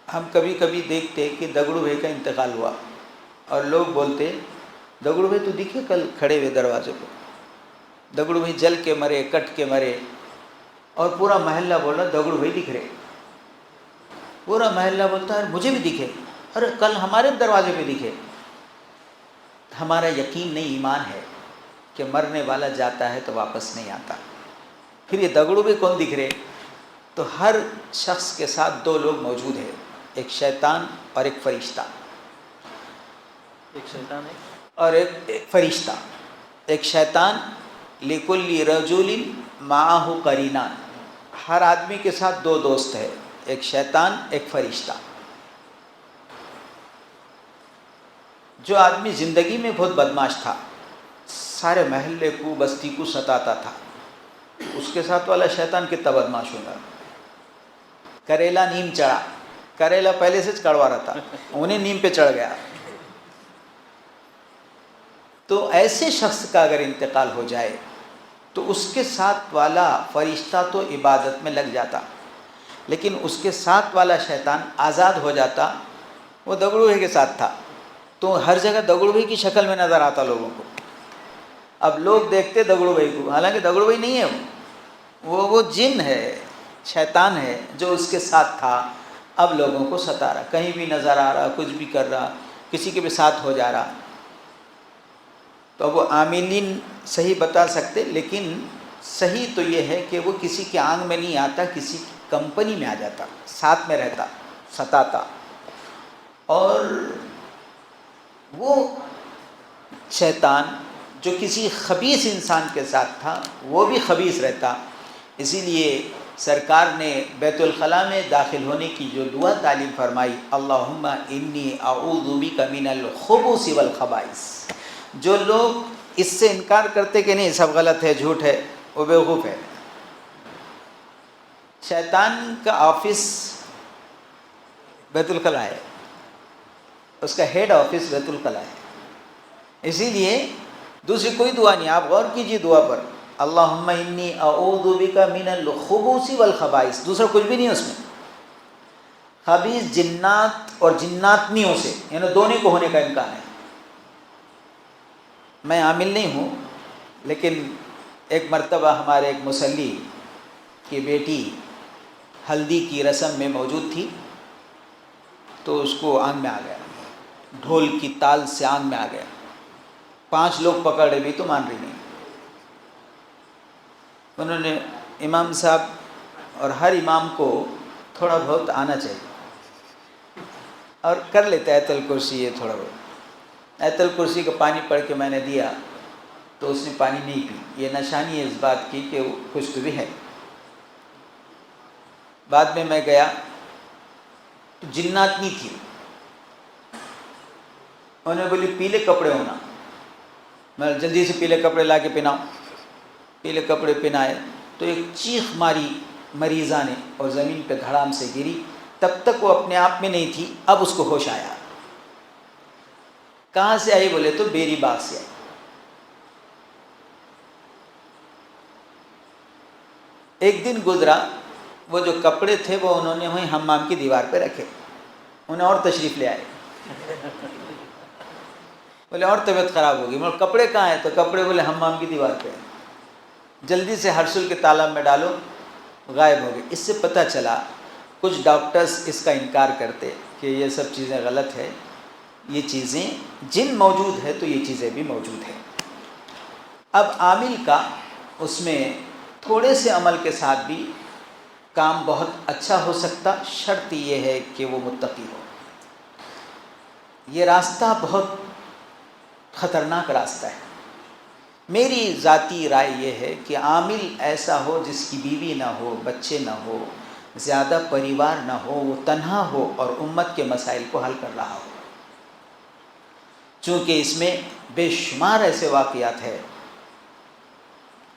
ہم کبھی کبھی دیکھتے کہ دگڑو بھائی کا انتقال ہوا اور لوگ بولتے دگڑو بھائی تو دکھے کل کھڑے ہوئے دروازے پہ, دگڑو بھائی جل کے مرے, کٹ کے مرے. اور پورا محلہ بولا دگڑو بھائی دکھ رہے, پورا محلہ بولتا ہے مجھے بھی دکھے, ارے کل ہمارے دروازے پہ دکھے. ہمارا یقین نہیں, ایمان ہے کہ مرنے والا جاتا ہے تو واپس نہیں آتا. پھر یہ دگڑو بھی کون دکھ رہے؟ تو ہر شخص کے ساتھ دو لوگ موجود ہیں, ایک شیطان اور ایک فرشتہ. ایک شیطان ہے اور ایک فرشتہ. ایک شیطان لِكُلِّ رَجُلٍ مَعَهُ قَرِينان, ہر آدمی کے ساتھ دو دوست ہے, ایک شیطان ایک فرشتہ. جو آدمی زندگی میں بہت بدماش تھا, سارے محلے کو بستی کو ستاتا تھا, اس کے ساتھ والا شیطان کتنا بدماش ہوگا. کریلا نیم چڑھا, کریلا پہلے سے کڑوا رہا تھا, انہیں نیم پہ چڑھ گیا. تو ایسے شخص کا اگر انتقال ہو جائے تو اس کے ساتھ والا فرشتہ تو عبادت میں لگ جاتا, لیکن اس کے ساتھ والا شیطان آزاد ہو جاتا. وہ دگڑو بھائی کے ساتھ تھا تو ہر جگہ دگڑو بھائی کی شکل میں نظر آتا لوگوں کو. اب لوگ دیکھتے دگڑو بھائی کو, حالانکہ دگڑو بھائی نہیں ہے, وہ جن ہے, شیطان ہے جو اس کے ساتھ تھا. اب لوگوں کو ستا رہا, کہیں بھی نظر آ رہا, کچھ بھی کر رہا, کسی کے بھی ساتھ ہو جا رہا. تو وہ عاملین صحیح بتا سکتے, لیکن صحیح تو یہ ہے کہ وہ کسی کے آنگ میں نہیں آتا, کسی کمپنی میں آ جاتا, ساتھ میں رہتا, ستاتا. اور وہ شیطان جو کسی خبیث انسان کے ساتھ تھا وہ بھی خبیث رہتا. اسی لیے سرکار نے بیت الخلاء میں داخل ہونے کی جو دعا تعلیم فرمائی, اللہم انی اعوذ بک من الخبث والخبائث. جو لوگ اس سے انکار کرتے کہ نہیں سب غلط ہے, جھوٹ ہے, وہ بیوقوف ہے. شیطان کا آفس بیت الخلاء ہے, اس کا ہیڈ آفس بیت الخلاء ہے. اسی لیے دوسری کوئی دعا نہیں, آپ غور کیجیے دعا پر, اللہم انی اعوذ بک من الخبث والخبائث, دوسرا کچھ بھی نہیں اس میں. خبیث جنات اور جناتنیوں سے, یعنی دونوں کو ہونے کا امکان ہے. میں عامل نہیں ہوں, لیکن ایک مرتبہ ہمارے ایک مصلی کی بیٹی ہلدی کی رسم میں موجود تھی, تو اس کو آنگ میں آ گیا, ڈھول کی تال سے آنگ میں آ گیا. 5 لوگ پکڑ رہے بھی تو مان رہی نہیں. انہوں نے امام صاحب, اور ہر امام کو تھوڑا بہت آنا چاہیے, اور کر لیتا ہے آیت الکرسی یہ تھوڑا بہت. آیت الکرسی کا پانی پڑھ کے میں نے دیا تو اس نے پانی نہیں پی. یہ نشانی ہے اس بات کی کہ وہ کچھ تو بھی ہے. بعد میں گیا تو جنات نہیں تھی. انہوں نے بولی پیلے کپڑے ہونا. میں جلدی سے پیلے کپڑے لا کے پہناؤ. پیلے کپڑے پہنائے تو ایک چیخ ماری مریضہ نے اور زمین پہ دھڑام سے گری. تب تک وہ اپنے آپ میں نہیں تھی, اب اس کو ہوش آیا. کہاں سے آئی بولے تو بیری باغ سے آئی. ایک دن گزرا, وہ جو کپڑے تھے وہ انہوں نے وہیں حمام کی دیوار پہ رکھے. انہیں اور تشریف لے آئے. بولے اور طبیعت خراب ہوگی. مگر کپڑے کہاں ہیں؟ تو کپڑے بولے حمام کی دیوار پہ. جلدی سے ہرسل کے تالاب میں ڈالو, غائب ہو گئے. اس سے پتہ چلا کچھ ڈاکٹرز اس کا انکار کرتے کہ یہ سب چیزیں غلط ہے. یہ چیزیں جن موجود ہے تو یہ چیزیں بھی موجود ہیں. اب عامل کا اس میں تھوڑے سے عمل کے ساتھ بھی کام بہت اچھا ہو سکتا, شرط یہ ہے کہ وہ متقی ہو. یہ راستہ بہت خطرناک راستہ ہے. میری ذاتی رائے یہ ہے کہ عامل ایسا ہو جس کی بیوی نہ ہو, بچے نہ ہو, زیادہ پریوار نہ ہو, وہ تنہا ہو اور امت کے مسائل کو حل کر رہا ہو. چونکہ اس میں بے شمار ایسے واقعات ہیں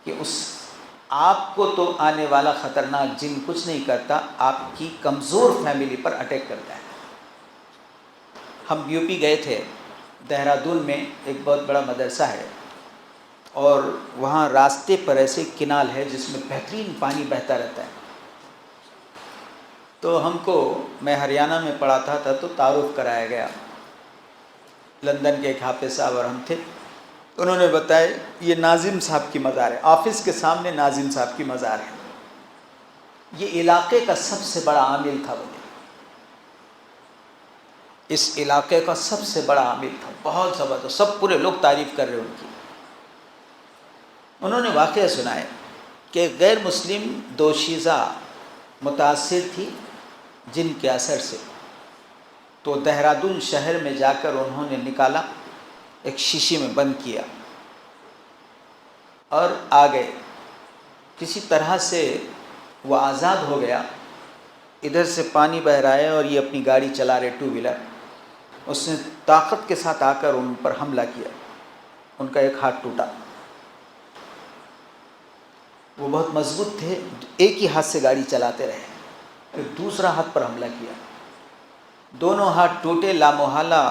کہ اس آپ کو تو آنے والا خطرناک جن کچھ نہیں کرتا, آپ کی کمزور فیملی پر اٹیک کرتا ہے. ہم یو پی گئے تھے, دہرادون میں ایک بہت بڑا مدرسہ ہے اور وہاں راستے پر ایسے کنال ہے جس میں بہترین پانی بہتا رہتا ہے. تو ہم کو, میں ہریانہ میں پڑھاتا تھا تو تعارف کرایا گیا. لندن کے ایک حافظ صاحب اور ہم تھے. انہوں نے بتایا یہ ناظم صاحب کی مزار ہے, آفس کے سامنے ناظم صاحب کی مزار ہے. یہ علاقے کا سب سے بڑا عامل تھا. بولے اس علاقے کا سب سے بڑا عامل تھا, بہت زبردست, سب پورے لوگ تعریف کر رہے ان کی. انہوں نے واقعہ سنایا کہ غیر مسلم دوشیزہ متاثر تھی جن کے اثر سے. تو دہرادون شہر میں جا کر انہوں نے نکالا, ایک شیشے میں بند کیا اور آ گئے. کسی طرح سے وہ آزاد ہو گیا. ادھر سے پانی بہ رہا ہے اور یہ اپنی گاڑی چلا رہے, ٹو ویلر. اس نے طاقت کے ساتھ آ کر ان پر حملہ کیا. ان کا ایک ہاتھ ٹوٹا. وہ بہت مضبوط تھے, ایک ہی ہاتھ سے گاڑی چلاتے رہے. پھر دوسرا ہاتھ پر حملہ کیا, دونوں ہاتھ ٹوٹے. لامحالہ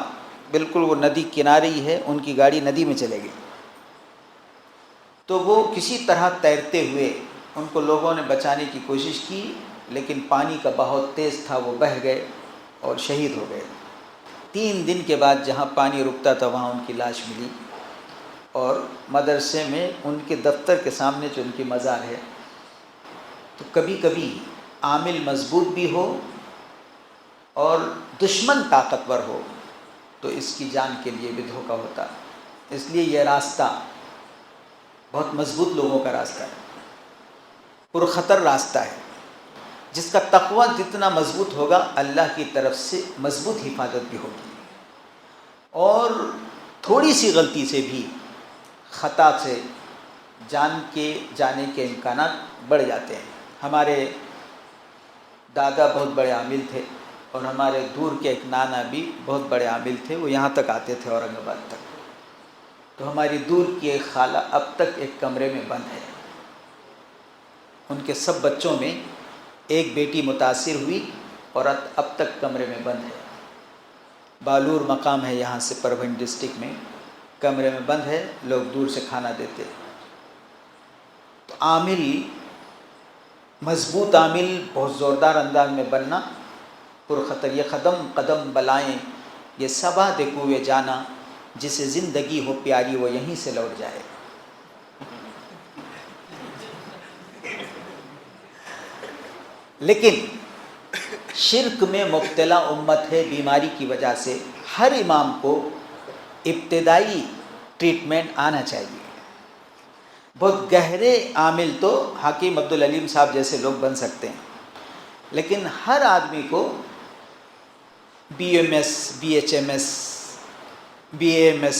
بالکل وہ ندی کنارے ہی ہے, ان کی گاڑی ندی میں چلے گئی. تو وہ کسی طرح تیرتے ہوئے, ان کو لوگوں نے بچانے کی کوشش کی لیکن پانی کا بہت تیز تھا, وہ بہہ گئے اور شہید ہو گئے. 3 دن کے بعد جہاں پانی رکتا تھا وہاں ان کی لاش ملی. اور مدرسے میں ان کے دفتر کے سامنے جو ان کی مزار ہے. تو کبھی کبھی عامل مضبوط بھی ہو اور دشمن طاقتور ہو تو اس کی جان کے لیے بھی دھوکہ ہوتا. اس لیے یہ راستہ بہت مضبوط لوگوں کا راستہ ہے, پرخطر راستہ ہے, جس کا تقوی جتنا مضبوط ہوگا اللہ کی طرف سے مضبوط حفاظت بھی ہوگی. اور تھوڑی سی غلطی سے بھی, خطا سے جان کے جانے کے امکانات بڑھ جاتے ہیں. ہمارے دادا بہت بڑے عامل تھے اور ہمارے دور کے ایک نانا بھی بہت بڑے عامل تھے. وہ یہاں تک آتے تھے, اورنگ آباد تک. تو ہماری دور کی ایک خالہ اب تک ایک کمرے میں بند ہے. ان کے سب بچوں میں ایک بیٹی متاثر ہوئی اور اب تک کمرے میں بند ہے. بالور مقام ہے یہاں سے, پربھنی ڈسٹرکٹ میں, کمرے میں بند ہے. لوگ دور سے کھانا دیتے. تو عامل, مضبوط عامل, بہت زوردار انداز میں بننا پرخطر. یہ قدم قدم بلائیں, یہ صبا دے کوئے جانا, جسے زندگی ہو پیاری وہ یہیں سے لوٹ جائے. لیکن شرک میں مبتلا امت ہے. بیماری کی وجہ سے ہر امام کو ابتدائی ٹریٹمنٹ آنا چاہیے. بہت گہرے عامل تو حکیم عبدالعلیم صاحب جیسے لوگ بن سکتے ہیں, لیکن ہر آدمی کو BMS, BHMS, BAMS,